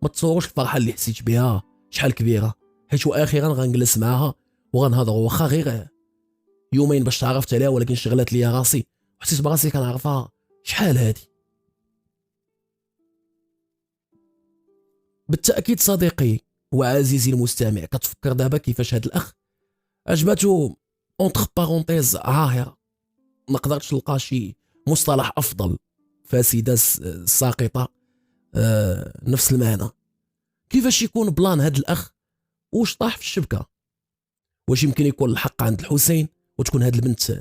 ما تصوروش الفرحه اللي حسيت بها شحال كبيره، حيت واخيرا غنجلس معاها وغنهضروا واخا غير يومين باش تعرفت عليها، ولكن شغلات ليا راسي وحسيت براسي كنعرفها شحال هادي. بالتاكيد صديقي وعزيزي المستمع كتفكر دابا كيفاش هاد الاخ عجباتو اونتر بارونتيز عاهره، ما قدرتش نلقى شي مصطلح افضل، فاسده ساقطه نفس المعنى. كيفاش يكون بلان هاد الاخ واش طاح في الشبكه؟ واش يمكن يكون الحق عند الحسين وتكون هاد البنت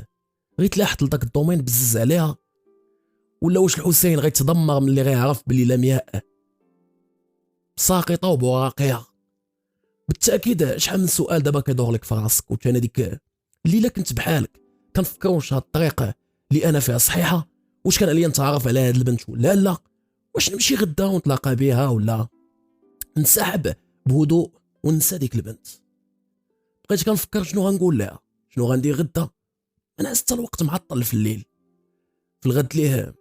غير تلاحت لذاك الدومين بزز عليها، ولا واش الحسين غيتدمر من اللي غيعرف بلي لمياء ساقطه وبواقيه؟ بالتاكيد شحال من سؤال دابا كيدور لك في راسك، وكان ديك الليله كنت بحالك كنفكر واش هاد الطريقه اللي انا فيها صحيحه، واش كان عليا نتعرف على هاد البنت ولا لا، واش نمشي غدا ونتلاقى بها ولا نسحب بهدوء وننسى ديك البنت. بقيت كنفكر شنو غنقول لها، شنو غندير غدا. انا حتى الوقت معطل في الليل. في الغد ليه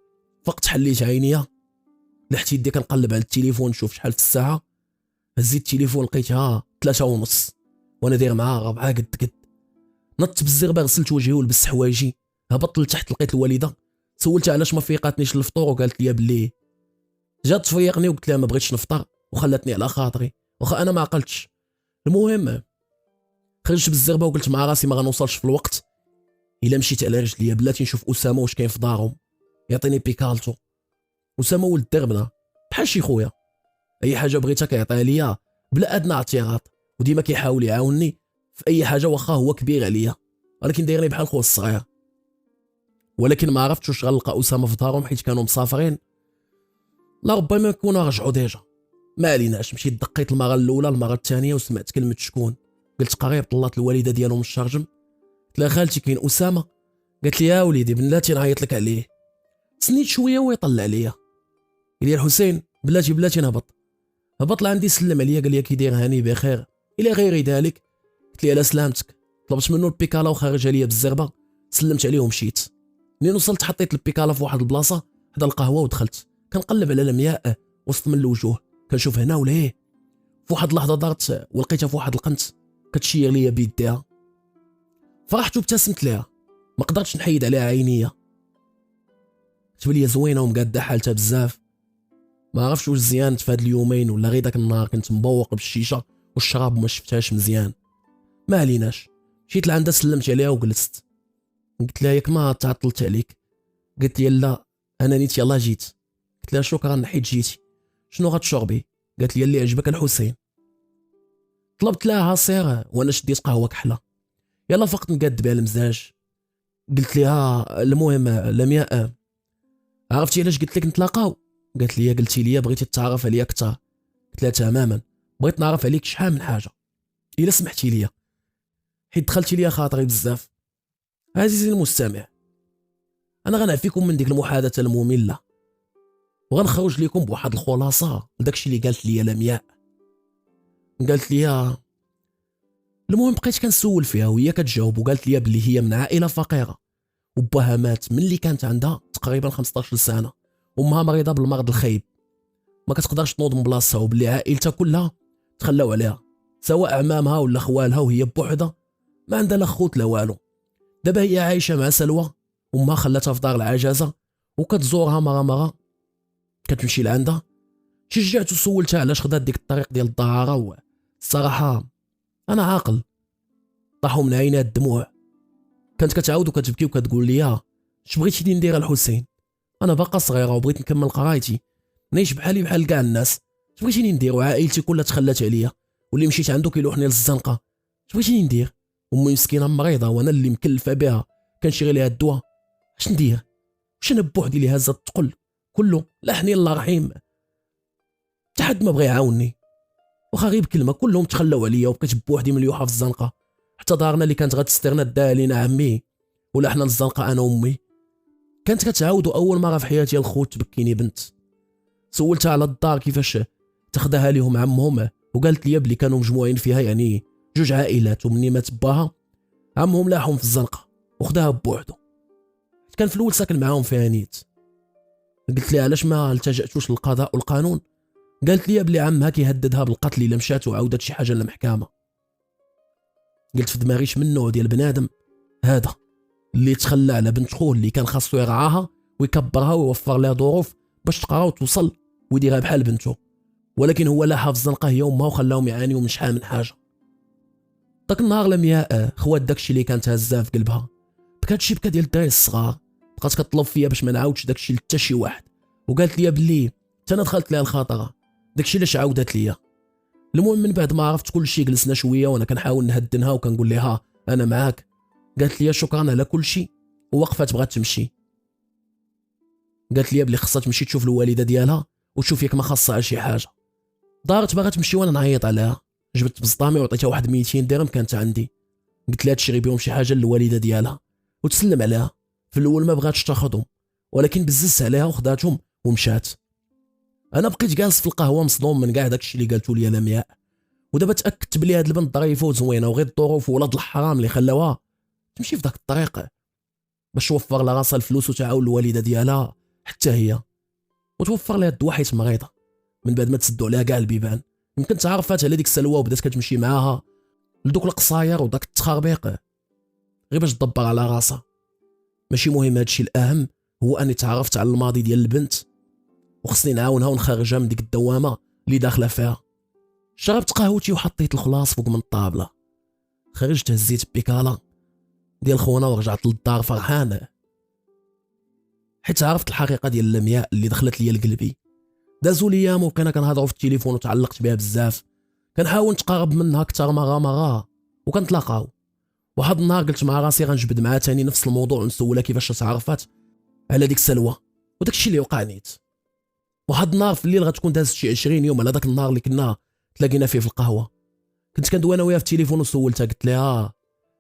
فقت حليت عينيا، لحت يدي كنقلب على التليفون نشوف شحال في الساعه، هزيت التليفون لقيتها 3:30 وانا داير معاها 4 قد قد. نطت بالزربه غسلت وجهي ولبست حوايجي، هبطت لتحت لقيت الوالده، سولتها علاش ما فيقاتنيش للفطور وقالت لي بلي جات تفيقني، وقلت لها ما بغيتش نفطر وخلاتني على خاطري واخا انا ما عقلتش. المهم خرجت بالزربه وقلت مع راسي ما غنوصلش في الوقت الا مشيت على رجليا، بلاتي نشوف اسامه واش كاين في دارهم يعطيني بيكالتو. اسامه ولد دربنا بحال شي خويا، اي حاجه بغيتها كيعطيها ليا بلا ادنى اعتراض، وديما كيحاول يعاونني في اي حاجه واخا هو كبير عليا، ولكن دايرني بحال خويا الصغير. ولكن ما عرفتش واش غنلقى اسامه في دارهم حيت كانوا مسافرين، لا ربما يكونوا رجعوا ديجا. ما عليناش، مشيت دقيت المره الاولى المره الثانيه وسمعت كلمه شكون. قلت قريب، طلعت الوالده ديالو من الشرجم، قلت لها خالتي كاين اسامه؟ قالت لي يا وليدي بلاتي نعيط لك عليه. سنيت شويه ويطلع عليا، قال لي الحسين بلاتي هبط لعندي سلم عليا، قال لي كي داير هاني بخير الى غير ذلك. قلت لي على سلامتك، طلبت منه البيكالا وخرج عليا بالزربه، سلمت عليه ومشيت. منين وصلت حطيت البيكالا في واحد البلاصه حدا القهوه ودخلت، كنقلب على المياه وسط من الوجوه، كنشوف هنا ولا هيه. في واحد اللحظه دارت ولقيتها في واحد القنت كتشير ليا بيديها، فرحت وابتسمت لها، ما قدرتش نحيد عليها عينيا. تبان لي زوينه ومقاده حالتها بزاف. ما عرفتش واش زيانت في هاد اليومين ولا غير داك النهار كنت مبوق بالشيشه والشراب وما شفتهاش مزيان. ما عليناش، مشيت لعندها سلمت عليها وجلست. قلت لها ياك ما تعطلت عليك؟ قالت لي لا انا نيت يلاه جيت. قلت لها شكرا حيت جيتي، شنو غتشربي؟ قالت لي اللي عجبك الحسين. طلبت لها عصير وانا شديت قهوه كحله، يلا فقط نقاد بها المزاج. قلت لها المهم لمياء عرفتي علاش قلت لك نتلاقاو؟ قالت لي قلتي لي بغيتي تتعرف عليا اكثر. قلت لها تماما، بغيت نعرف عليك شحال من حاجه الا سمحتي لي، حيت دخلتي ليا خاطري بزاف. عزيزي المستمع، انا غنعفيكم من ديك المحادثه الممله وغنخرج لكم بواحد الخلاصه لداكشي اللي قالت لي لمياء. قالت لي المهم بقيت كنسول فيها وهي كتجاوب، وقالت لي بلي هي من عائله فقيره وباها مات من اللي كانت عندها تقريبا 15 سنه، امها مريضه بالمرض الخايب ما كتقدرش تنوض من بلاصتها، وبلي عائلتها كلها تخلاو عليها سواء عمامها ولا خوالها، وهي بوحدها ما عندها لا خوت لا والو. دابا هي عايشه مع سلوى، امها خلاتها في دار العجزه وكتزورها مره كتمشي لعندها. شجعت وسولتها علاش خدات ديك الطريق ديال الدهاره، الصراحه انا عاقل. طاحوا من عينيها الدموع، كانت كتعاود وكتبكي وكتقول لي اش بغيتيني ندير الحسين، انا باقا صغيره وبغيت نكمل قرايتي نعيش بحالي بحال كاع الناس. اش بغيتيني ندير وعائلتي كلها تخلات عليا، واللي مشيت عنده كيلوحني للزنقه. اش بغيتيني ندير؟ امي مسكينه مريضه وانا اللي مكلفه بها كنشري ليها الدواء. اش ندير؟ واش انا بوحدي اللي هازه الثقل كله؟ لا حنين الله رحيم، حتى حد ما بغى يعاونني، واخا غير بكلمه كلهم تخلاو عليا وبقيت بوحدي مليوحه في الزنقه. حتى دارنا اللي كانت غتسترنا داها لينا عمي ولا حنا للزنقه انا وامي. كانت كتعاود اول مره في حياتي الخوت تبكيني بنت. سولتها على الدار كيفاش تاخدها ليهم عمهم، وقالت لي بلي كانوا مجموعين فيها يعني جوج عائلات، ومني مات باها عمهم لاحهم في الزنقه وخداها بوحدو. كان في الاول ساكن معاهم في هانيت. قلت لها علاش ما التجأتوش للقضاء والقانون؟ قالت لي بلي عمها كيهددها بالقتل الا مشات وعاودت شي حاجه للمحكمه. قلت في دماغي من النوع ديال بنادم هذا اللي تخلى على بنت خوه اللي كان خاصو يرعاها ويكبرها ويوفر لها ظروف باش تقرا وتوصل ويديرها بحال بنته، ولكن هو لاحها في الزنقه هي وامها وخلاهم يعانيو من شحال من حاجه. داك النهار لمياء خوات داكشي اللي كانت هزاه في قلبها، بكات شي بكا ديال الدراري الصغار، بقات كطلب فيا باش ما نعاودش داكشي لتا شي واحد، وقالت لي بلي حتى انا دخلت ليها الخاطره داكشي علاش عاودت ليا. المهم من بعد ما عرفت كل شيء جلسنا شويه وانا كنحاول نهدنها وكنقول لها انا معاك. قالت لي شكرا على كل شيء ووقفت بغات تمشي. قالت لي بلي خصها تمشي تشوف الوالده ديالها وتشوف ياك ما خاصها شي حاجه. دارت باغا تمشي وانا نعيط عليها، جبت بزطامي وعطيتها واحد 200 درهم كانت عندي، قلت لها تشري بهم شي حاجه للوالده ديالها وتسلم عليها. في الاول ما بغاتش تاخذهم، ولكن بزز عليها وخداتهم ومشات. انا بقيت جالس في القهوه مصدوم من كاع داكشي اللي قالتو لي لمياء، ودابا تاكدت بلي هاد البنت ظريفه وزوينه، وغير الظروف ولاد الحرام اللي خلاوها تمشي في داك الطريق باش توفر لها راسها الفلوس وتعاون الوالده ديالها حتى هي، وتوفر لها الدواء حيت مريضه من بعد ما تسدوا عليها كاع البيبان. يمكن تعرفات على ديك سلوى وبدات كتمشي معاها لدوك القصاير وداك التخربيق غير باش تدبر على راسها. ماشي مهم، هادشي الاهم هو اني تعرفت على الماضي ديال البنت وخصني نعاونها ونخرجها من ديك الدوامه اللي داخله فيها. شربت قهوتي وحطيت الخلاص فوق من الطابله، خرجت هزيت بيكالا ديال خونا ورجعت للدار فرحان حيت عرفت الحقيقه ديال لمياء اللي دخلت ليا لقلبي. دازوا ليام وبقينا كنهضروا في التليفون وتعلقت بها بزاف، كنحاول نتقرب منها اكثر مره وكنتلاقاو. واحد النهار قلت مع راسي غنجبد معها ثاني نفس الموضوع ونسولها كيفاش تعرفت على ديك سلوى وداك الشيء اللي وقع نيت. واحد النهار في الليل غتكون دازت شي 20 يوم على داك النهار اللي كنا تلاقينا فيه في القهوه. كنت كندوي انا وياها في التليفون وسولتها قلت لها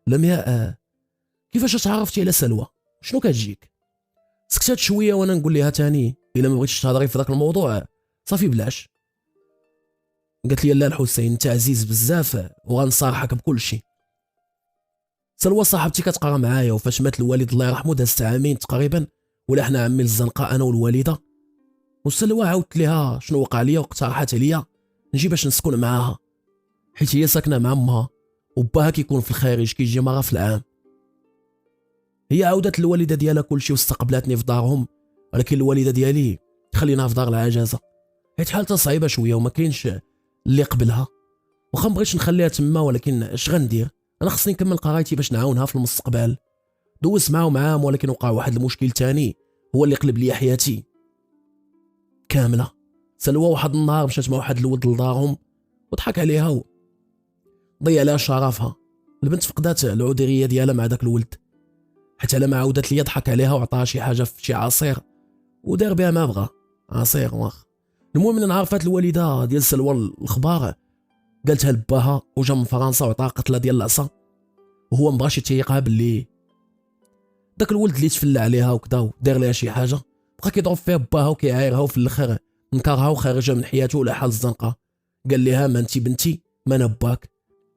لمياء كيفاش تعرفتي على سلوى، شنو كتجيك؟ سكتات شويه وانا نقول لها ثاني الا ما بغيتيش تهضري في ذاك الموضوع صافي بلاش. قالت لي لا الحسين انت عزيز بزاف وغنصارحك بكل شيء. سلوى صاحبتي كتقرا معايا، وفاش مات الوالد الله يرحمه دازت عامين تقريبا ولا حنا عمي الزنقه انا والوالده. وسلوى عاودت ليها شنو وقع ليا واقترحت عليا نجي باش نسكن معاها حيت هي ساكنه مع امها وباها كيكون في الخارج كيجي مره في العام. هي عاودت للوالده ديالها كلشي واستقبلتني في دارهم، ولكن الوالده ديالي خليناها في دار العجزه حيت حالتها صعيبه شويه وما كاينش اللي قبلها. واخا مبغيتش نخليها تما ولكن اش غندير، انا خصني نكمل قرايتي باش نعاونها في المستقبل. دوز معاهم عام ولكن وقع واحد المشكل ثاني هو اللي قلب لي حياتي كامله. سلوى واحد النهار مشات مع واحد الولد لدارهم وضحك عليها وضيع لها شرفها. البنت فقدات العذريه ديالها مع داك الولد حيت على ما عاودت لي ضحك عليها وعطاها شي حاجه في شي عصير ودار بها ما بغى عصير واخ. المهم من عرفات الوالده ديال سلوى الاخبار قالتها لباها وجا من فرنسا وعطاها قتله ديال العصا وهو مبغاش يتيقها باللي داك الولد اللي تفلى عليها وكذا ودار لها شي حاجه بقى كيضرب فيها باها وكيعايرها وفي الاخر نكرها وخارجه من حياته ولا حال الزنقه. قال لها ما انت بنتي ما انا باك،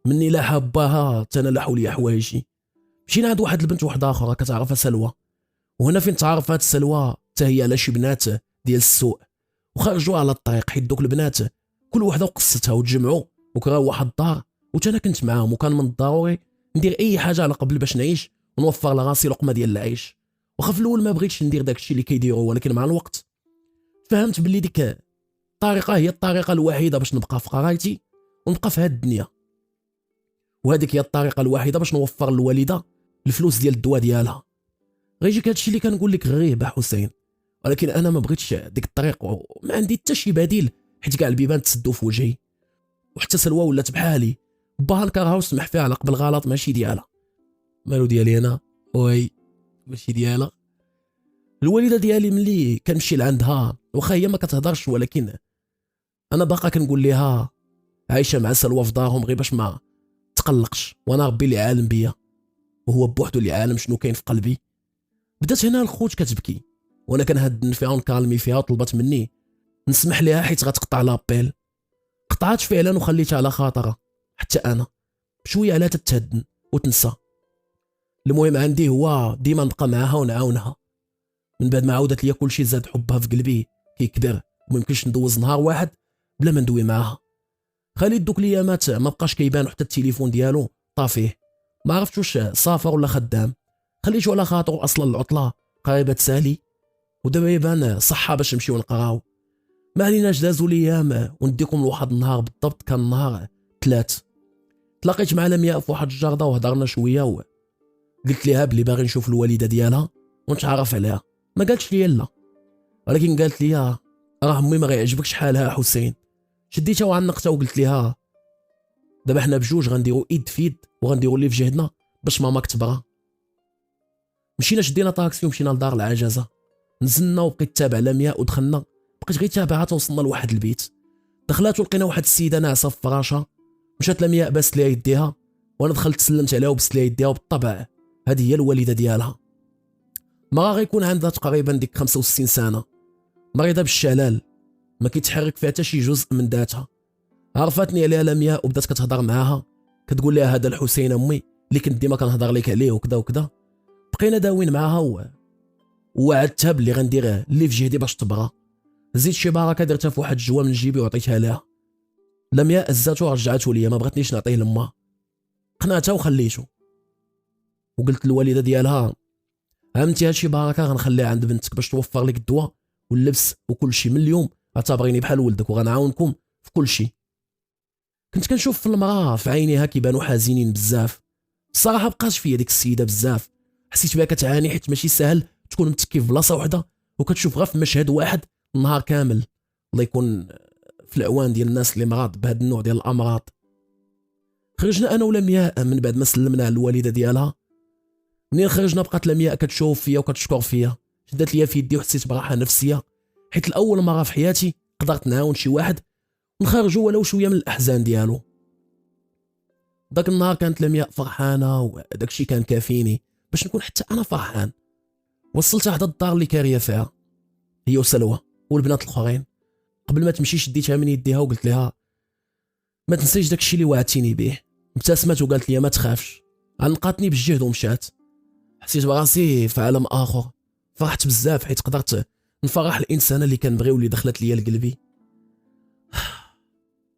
مني لا حباها حتى انا لا حولي حوايجي. مشينا عند واحد البنت واحده اخرى كتعرفها سلوى، وهنا فين تعرف هاد سلوى حتى هي على شي بنات ديال السوق وخرجوا على الطريق، حيت دوك البنات كل وحده وقصتها وتجمعوا وكراو واحد الدار وتا انا كنت معاهم، وكان من الضروري ندير اي حاجه على قبل باش نعيش ونوفر لراسي لقمه ديال العيش. واخا في الاول ما بغيتش ندير داكشي اللي كيديروا، ولكن مع الوقت فهمت باللي ديك الطريقه هي الطريقه الوحيده باش نبقى في قرايتي ونبقى في هاد الدنيا، وهذيك هي الطريقه الوحيده باش نوفر للوالده الفلوس ديال الدواء ديالها. غيجيك هادشي اللي كنقول لك غريب حسين، ولكن انا ما بغيتش ديك الطريق وما عندي حتى شي بديل، حيت كاع البيبان تسدوا في وجهي. وحتى سلوى ولات بحالي باها نكرها وسمح فيها على قبل غلط ماشي ديالها. مالو ديالي انا وي ماشي ديالها. الوالده ديالي ملي كنمشي لعندها واخا هي ما كتهضرش، ولكن انا باقا كنقول لها عايشه مع سلوى في دارهم غير باش ما تقلقش، وانا ربي اللي عالم بيا وهو بوحدو اللي عالم شنو كاين في قلبي. بدات هنا الخوت كتبكي وانا كنهدن فيها ونكالمي فيها، وطلبت مني نسمح لها حيت غتقطع لابيل. قطعت فعلا وخليتها على خاطرها، حتى انا بشويه على تتهدن وتنسى. المهم عندي هو ديما نبقى معاها ونعاونها. من بعد ما عاودت ليا كلشي زاد حبها في قلبي كيكبر، وميمكنش ندوز نهار واحد بلا ما ندوي معاها. خالد دوك الايامات ما بقاش كيبان، حتى التليفون ديالو طافيه، ما عرفتش واش سافر ولا خدام. خليته على خاطر اصلا العطله قريبه تسالي، ودابا يبان صحه باش نمشيو نقراو. ما عليناش دازوا الايام ونديكم لواحد النهار بالضبط، كان نهار 3 تلاقيت مع لمياء في واحد الجرده وهضرنا شويه قلت ليها بلي باغي نشوف الوالده ديالها ونتعرف عليها. ما قالتش لي لا، ولكن قالت لي راه امي ما غيعجبكش حالها حسين. شديتها وعنقتها وقلت لها دابا حنا بجوج غنديروا ايد في يد وغنديروا اللي في جهدنا باش ماماك تبغى. مشينا شدينا طاكسي ومشينا لدار العجزه، نزلنا وبقيت تابع لمياء ودخلنا، بقيت غير تابعها توصلنا لواحد البيت. دخلات ولقينا واحد السيده ناعسه في فراشها. مشات لمياء باست ليها يديها وانا دخلت سلمت عليها وبست ليها يديها، وبالطبع هذه هي الوالده ديالها. ما غيكون عندها تقريبا ديك 65 سنه، مريضه بالشلال، ما كيتحرك فيها حتى شي جزء من ذاتها. عرفتني عليها لمياء وبدات كتهضر معاها، كتقول لها هذا الحسين امي اللي كنت ديما كنهضر لك عليه وكذا وكذا. بقينا داوين معاها ووعدتها باللي غندير اللي في جهدي باش تبغى. زيد شي بركه درتها في واحد الجوا من جيبي وعطيتها لها. لمياء هزاتو ورجعاتو ليا، ما بغاتنيش نعطيه لما، قنعتها وخليتو. وقلت للوالده ديالها عمتي هادشي بركه غنخليها عند بنتك باش توفر لك الدواء واللبس وكل شيء، من اليوم اعتبريني بحال ولدك وغنعاونكم في كل شيء. كنت كنشوف في المراه في عينيها كيبانوا حزينين بزاف. الصراحه بقاش فيا ديك السيده بزاف، حسيت بها كتعاني، حيت ماشي سهل تكون متكي في بلاصه وحده وكتشوف غير في مشهد واحد النهار كامل. الله يكون في العوان ديال الناس اللي مرض بهذا النوع ديال الامراض. خرجنا انا ولمياء من بعد ما سلمنا على الوالده ديالها. منين خرجنا بقات لمياء كتشوف فيا وكتشكر فيا، شدات ليا في يدي وحسيت براحه نفسيه، حيت الاول مره في حياتي قدرت نعاون شي واحد نخرجوا ولو شويه من الاحزان ديالو. داك النهار كانت لمياء فرحانه وداك الشيء كان كافيني باش نكون حتى انا فرحان. وصلتها حدا الدار اللي كاريه فيها هي وسلوى والبنات الاخرين. قبل ما تمشي شديتها من يديها وقلت لها ما تنسيش داك الشيء اللي وعدتيني به. ابتسمت وقالت لي ما تخافش. عنقاتني بالجهد ومشات. حسيت براسي في عالم اخر، فرحت بزاف حيت قدرت نفرح الانسانه اللي كنبغي واللي دخلت ليا لقلبي.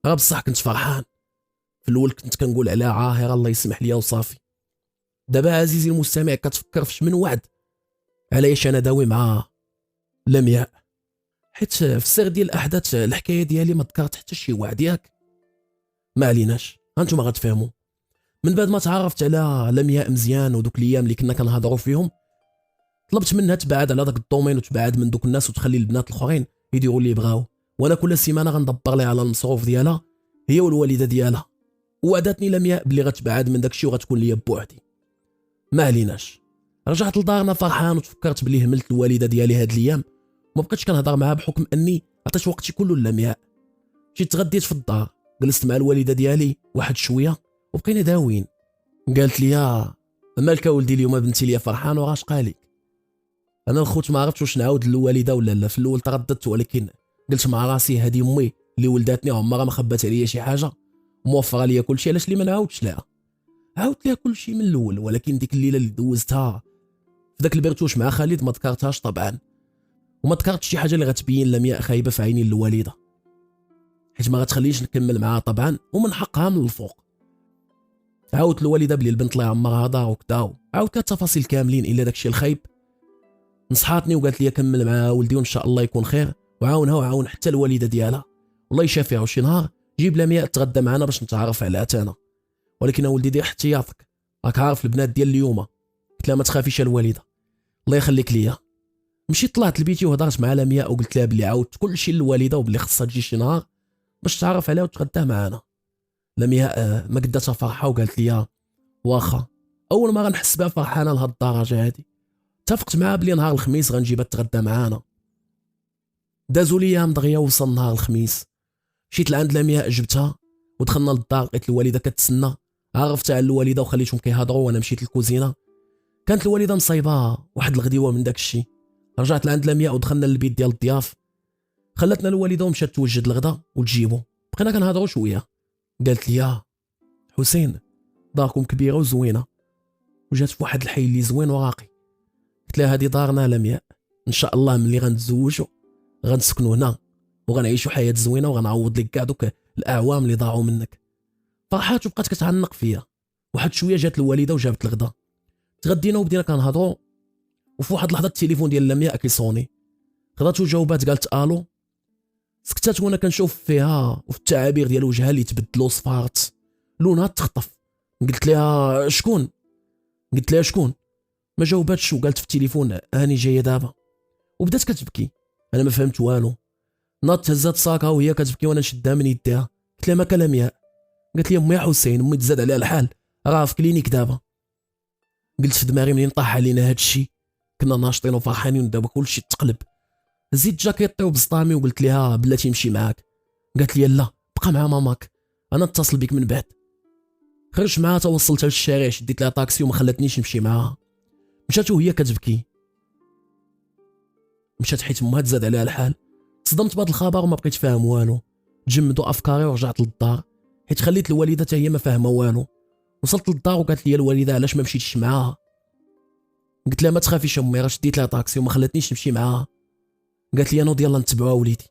راه بصح كنت فرحان. في الاول كنت كنقول عليها عاهره الله يسمح ليا وصافي. دابا عزيزي المستمع كتفكر في من وعد علاش انا داوي مع لمياء، حيت في السير ديال الاحداث الحكايه ديالي ما ذكرت حتى شي وعد ياك. ما عليناش، هانتوما غتفهموا. من بعد ما تعرفت على لمياء مزيان ودوك الايام اللي كنا كنهضروا فيهم، طلبت منها تبعد على داك الدومين وتبعد من دوك الناس وتخلي البنات الاخرين يديروا اللي بغاو، وانا كل سيمانه غندبر لها على المصروف ديالها هي والوالده ديالها. وعدتني لمياء بلي غتبعد من داكشي وغتكون ليا بوحدي. ما عليناش، رجعت لدارنا فرحان وتفكرت بلي هملت الوالده ديالي هاد الايام، ما بقيتش كنهضر معها بحكم اني عطيت وقتي كله للمياء. مشيت تغديت في الدار، جلست مع الوالده ديالي واحد شويه وبقينا داويين. قالت لي مالك ولدي اليوم بنتي ليا فرحان وغاش قالك. انا الخوت ما عرفتش واش نعاود للوالده ولا لا. في الاول ترددت ولكن قلت مع راسي هذه امي اللي ولداتني عمرها ما خبات عليا شي حاجه موفره ليا كلشي، علاش لي ما نعاودش لها. عاودت لها كلشي من الاول، ولكن ديك الليله اللي دوزتها في داك البرتوش مع خالد ما ذكرتهاش طبعا، وما ذكرتش شي حاجه اللي غتبين لمياء خايبه في عيني الوالده، حيت ما غتخليش نكمل معاها طبعا ومن حقها من الفوق. عاودت الوالده بلي البنت الله يعمرها دار وكذا، عاودت لها التفاصيل كاملين الا داكشي الخايب. نصحاتني وقالت لي كمل معاها ولدي وان شاء الله يكون خير، وعاونها وعاون حتى الوالده ديالها، والله يشافيها. وشي نهار جيب لمياء تغدى معنا باش نتعرف على انا. ولكن ولدي دير احتياطك، راك عارف البنات ديال اليوم. قلت لها ما تخافيش الوالده الله يخليك ليا. مشيت طلعت لبيتي وهضرت مع لمياء وقلت لها بلي عاودت كلشي للوالده وبلي خصها تجي شي نهار باش تعرف عليها وتغدى معنا. لمياء ما قداتها فرحه وقالت لي واخا، اول ما غنحس بها فرحانه لهاد الدرجه هادي. اتفقت معها بلي نهار الخميس غنجيبها تغدى معانا. دازوا لي ايام دغيا وصل نهار الخميس، مشيت لعند لمياء جبتها ودخلنا للدار، لقيت الوالده كتسنى. عرفت على الوالده وخليتهم كيهضروا وانا مشيت للكوزينه. كانت الوالده مصايبه واحد الغديوه من داك الشيء. رجعت لعند لمياء ودخلنا للبيت ديال الضياف. خلاتنا الوالده ومشات توجد الغدا وتجيبو. بقينا كنهضروا شويه. قالت لي حسين داركم كبيره وزوينه وجات في واحد الحي اللي زوين وراقي. قلت لها هذه دارنا لمياء، ان شاء الله ملي غنتزوجوا غنسكنوا هنا وغنعيشوا حياه زوينه وغنعوض لك كاع دوك الاعوام اللي ضاعوا منك. فرحات وبقات كتعنق فيا. واحد شويه جات الوالده وجابت الغدا. تغدينا وبدينا كنهضروا، وفي واحد اللحظه التليفون ديال لمياء كيصوني. خدات وجاوبات قالت الو. سكتات وانا كنشوف فيها وفي التعابير ديال وجهها اللي تبدلوا صفارت لونها تخطف. قلت لها شكون؟ قلت لها شكون؟ ما جاوباتش وقالت في التليفون هاني جايه دابا. وبدات كتبكي. انا ما فهمت والو. ناضت هزات صاكها وهي كتبكي وانا نشدها من يديها. قلت لها ما لمياء. قالت لي امي حسين امي تزاد عليها الحال راه في كلينيك دابا. قلت في دماغي منين طاح علينا هاد الشيء كنا ناشطين وفرحانين ودابا كلشي تقلب. زيد جاكيطي وبسطامي وقلت لها بلاتي نمشي معاك. قالت لي لا بقى مع ماماك انا اتصل بك من بعد. خرجت معاها توصلتها للشارع، شديت لها طاكسي وما خلاتنيش نمشي معاها. مشات وهي كتبكي. مشات حيت امها تزاد عليها الحال. صدمت بهذا الخبر وما بقيت فاهم والو. تجمدوا افكاري ورجعت للدار حيت خليت الوالده حتى هي ما فاهمه والو. وصلت للدار وقالت لي الوالده علاش ما مشيتش معاها. قلت لها ما تخافيش امي راه شديت لها طاكسي وما خلاتنيش نمشي معاها. قالت لي نوض يلا نتبعوها وليدي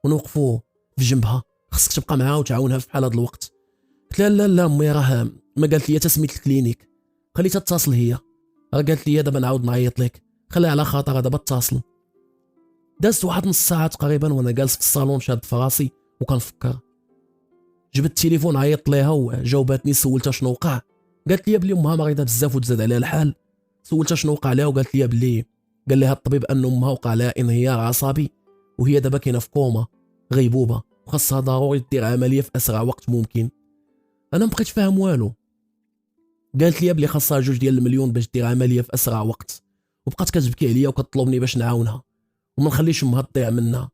ونوقفوا في جنبها، خصك تبقى معاها وتعاونها في بحال هذا الوقت. قلت لها لا لا امي راه ما قالت لي تسميت الكلينيك، خليتها تتصل هي. راه قالت لي دابا نعاود نعيط لك، خليها على خاطرها دابا اتصل. دازت واحد نص ساعه تقريبا وانا جالس في الصالون شاد في راسي وكنفكر. جبت التليفون عيطت ليها وجاوباتني. سولتها شنو وقع. قالت لي بلي امها مريضه بزاف وتزاد عليها الحال. سولتها شنو وقع لها وقالت لي بلي قال لها الطبيب ان امها وقع لها انهيار عصبي وهي دابا كاينه في كوما غيبوبه وخاصها ضروري دير عمليه في اسرع وقت ممكن. انا مبقيتش فاهم والو. قالت لي بلي خاصها 2 مليون باش دير عمليه في اسرع وقت، وبقات كتبكي عليا وكتطلبني باش نعاونها وما نخليش امها تضيع منها.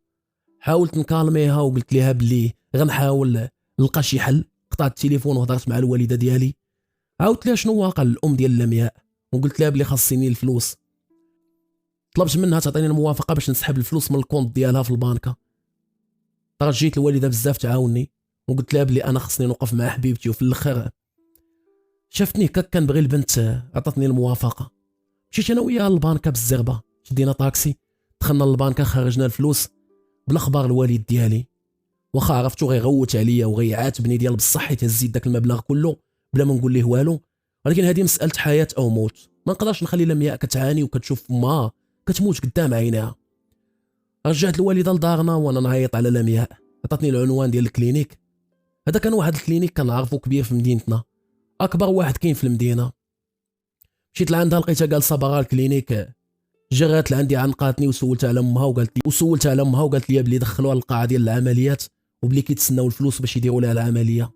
حاولت نكالميها وقلت لها بلي غنحاول نلقى شي حل. قطعت التليفون وهضرت مع الوالده ديالي. عاودت لها شنو واقع للام ديال لمياء وقلت لها بلي خاصني الفلوس. طلبت منها تعطيني الموافقه باش نسحب الفلوس من الكونت ديالها في البنكه. ترجيت الوالده بزاف تعاوني وقلت لها بلي انا خصني نوقف مع حبيبتي. وفي الاخر شافتني هكاك كنبغي البنت عطاتني الموافقه. مشيت انا وياها للبنكه بالزربه، شدينا طاكسي دخلنا للبنكه خرجنا الفلوس بلا خبار الوالد ديالي. واخا عرفتو غيغوت عليا وغيعاتبني ديال بصح حيت هزيت داك المبلغ كله بلا ما نقول ليه والو. ولكن هذه مساله حياه او موت، ما نقدرش نخلي لمياء كتعاني وكتشوف امها كتموت قدام عينيها. رجعت الوالده لدارنا وانا نعيط على لمياء. عطاتني العنوان ديال الكلينيك. هذا كان واحد الكلينيك كنعرفو كبير في مدينتنا، اكبر واحد كاين في المدينه. مشيت لعندها لقيتها جالسه باغا الكلينيك. جرات لعندي عنقاتني وسولتها على امها وقالت لي بلي دخلوها للقاعه ديال العمليات وبلي كيتسناو الفلوس باش يديروا لها العمليه.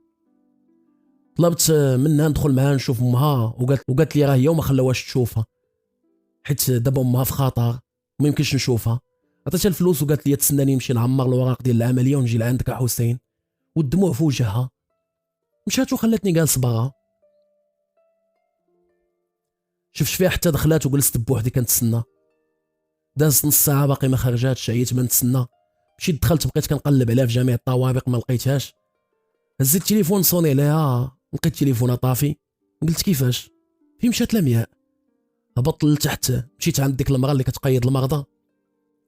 طلبت منها ندخل معها نشوف امها وقالت لي راه هي وما خلاوهاش تشوفها حيت دابا امها في خطر وما يمكنش نشوفها. عطيتها الفلوس وقالت لي تسناني نمشي نعمر الوراق ديال العمليه ونجي لعندك يا حسين. والدموع في وجهها. مشات وخلاتني جالس برا. شفت فيها حتى دخلات وجلست بوحدي كنتسنى. دازت نص ساعه باقي ما خرجاتش، عييت ما نتسنى. مشيت دخلت بقيت كنقلب عليها في جميع الطوابق ما لقيتهاش. هزيت التليفون صوني عليها، لقيت تليفونها طافي. قلت كيفاش؟ فين مشات لمياء؟ هبطت لتحت، مشيت عند ديك المراه اللي كتقيد المرضى،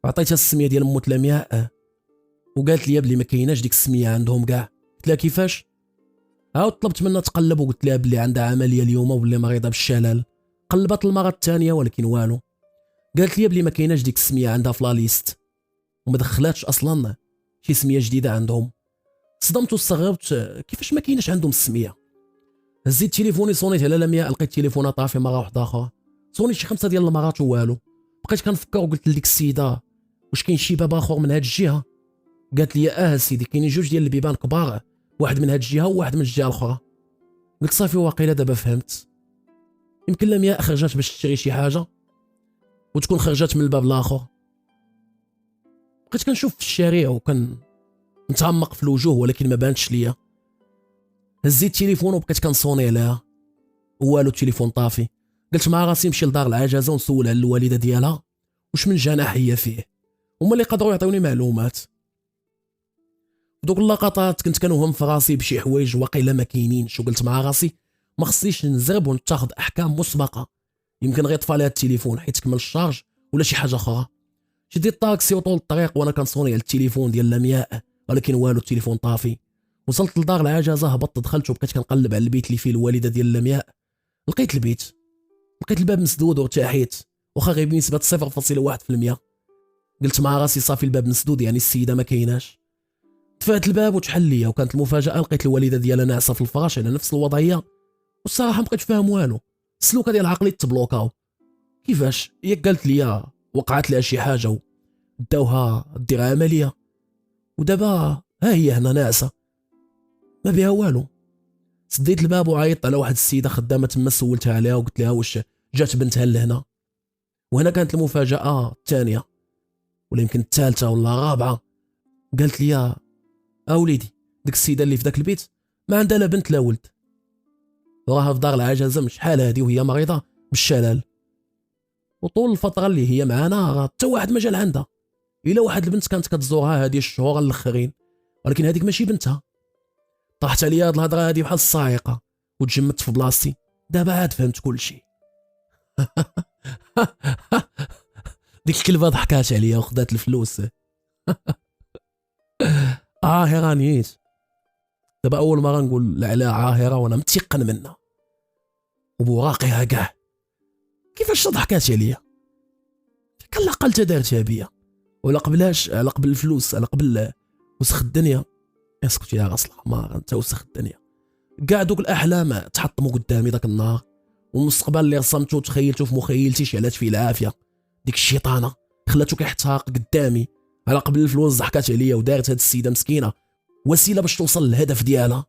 عطيتها السميه ديال موت لمياء، وقالت لي بلي ما كايناش ديك السميه عندهم كاع. قلت لها كيفاش؟ عاود طلبت منها تقلب وقلت لها بلي عندها عمليه اليوم وبلي مريضه بالشلل. قلبت المره الثانيه ولكن والو. قالت لي بلي ما كايناش ديك السميه عندها في لا ليست، وما دخلاتش اصلا شي سميه جديده عندهم. صدمت واستغربت كيفاش ما كايناش عندهم السميه. هزيت تليفوني صونيت على لمياء، لقيت تليفونها طافي مره واحده اخرى. صونيت شي 5 ديال المرات والو. بقيت كنفكر وقلت لديك السيده واش كاين شي باب اخر من هاد الجهه؟ قالت لي سيدي كاينين 2 ديال البيبان كبار، واحد من هاد الجهه وواحد من الجهه الاخرى. قلت صافي واقيلا دابا فهمت، يمكن لمياء خرجات باش تشري شي حاجه وتكون خرجات من الباب الاخر. بقيت كنشوف في الشارع وكان متعمق في الوجوه ولكن ما بانتش ليا. هزيت التليفون وبقيت كنصوني عليها والو، التليفون طافي. قلت مع راسي نمشي لدار العجزه ونسول على الوالده ديالها واش من جناح هي فيه، هما اللي قدروا يعطيوني معلومات. دوك اللقطات كنت كنوهم في راسي بشي حوايج واقيلا ما كاينينش، وقلت مع راسي ما خصنيش نزرب ونتاخذ احكام مسبقه، يمكن غير طفى لها التليفون حيت كمل الشارج ولا شي حاجه اخرى. شديت الطاكسي وطول الطريق وانا كنصوني على التليفون ديال لمياء ولكن والو، التليفون طافي. وصلت لدار العجزه، هبطت دخلت وبقيت كنقلب على البيت اللي فيه الوالده ديال لمياء. لقيت البيت، لقيت الباب مسدود وارتاحيت، واخا غير بنسبه 0.1%. قلت مع راسي صافي الباب مسدود يعني السيده ما كايناش. دفعت الباب وتحل ليا، وكانت المفاجاه لقيت الوالده ديالها ناعسه في الفراش على نفس الوضعيه. والصراحه ما بقيتش فاهم والو، السلوكه ديال عقلي تبلوكاو. كيفاش؟ هي قالت لي وقعت لها شي حاجه وداوها دير عمليه، ودابا ها هي هنا ناعسه ما بها والو. سديت الباب وعيطت على واحد السيده خدامه تما، سولتها عليها وقلت لها واش جات بنتها لهنا. وهنا كانت المفاجاه الثانيه ولا يمكن الثالثه ولا الرابعه. قالت لي وليدي ديك السيده اللي في ذاك البيت ما عندها لا بنت لا ولد، وراها في دار العجزه من شحال هادي وهي مريضه بالشلل، وطول الفتره اللي هي معانا حتى واحد ما جا لعندها، الا واحد البنت كانت كتزورها هذه الشهور الاخرين، ولكن هذيك ماشي بنتها. طاحت عليا هاد الهضره هادي بحال الصاعقه وتجمدت في بلاصتي. دابا عاد فهمت كل شيء. ديك الكلبه ضحكات عليا وخدات الفلوس. عاهره نيت. دابا اول مره نقول عليها عاهره وانا متيقن منها وبوراقها كاع. كيفاش ضحكات عليا؟ كان العقل تا دارتها بيا، ولا قبلاش على قبل الفلوس، على قبل وسخ الدنيا. اسكت يا راس الحمار انت، وسخ الدنيا. كاع دوك الاحلام تحطموا قدامي ذاك النهار، والمستقبل اللي رسمته وتخيلته في مخيلتي شعلات فيه العافيه. ديك الشيطانه خلاته كيحتاق قدامي. على قبل الفلوس ضحكات عليا ودارت هاد السيده مسكينه وسيله باش توصل للهدف ديالها.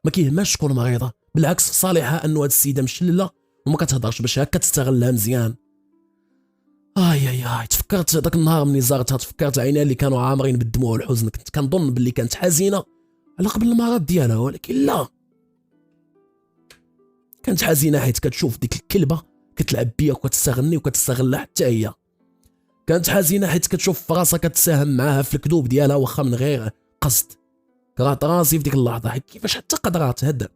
ما كيهماش تكون مريضه، بالعكس صالحه انه هاد السيده مشلله وما كتهضرش باش هكا تستغلها مزيان. تفكرت داك النهار ملي زارتها، تفكرت عينيها اللي كانوا عامرين بالدموع والحزن. كنت كنظن باللي كانت حزينه على قبل المرض ديالها، ولكن لا، كانت حزينه حيت كتشوف ديك الكلبه كتلعب بيا وكتستغني وكتستغلها حتى هي. كانت حزينه حيت كتشوف في راسها كتساهم معاها في الكذوب ديالها واخا من غير قصد. كرهت راسي في ديك اللحظه حيت كيفاش حتى قدرات هاد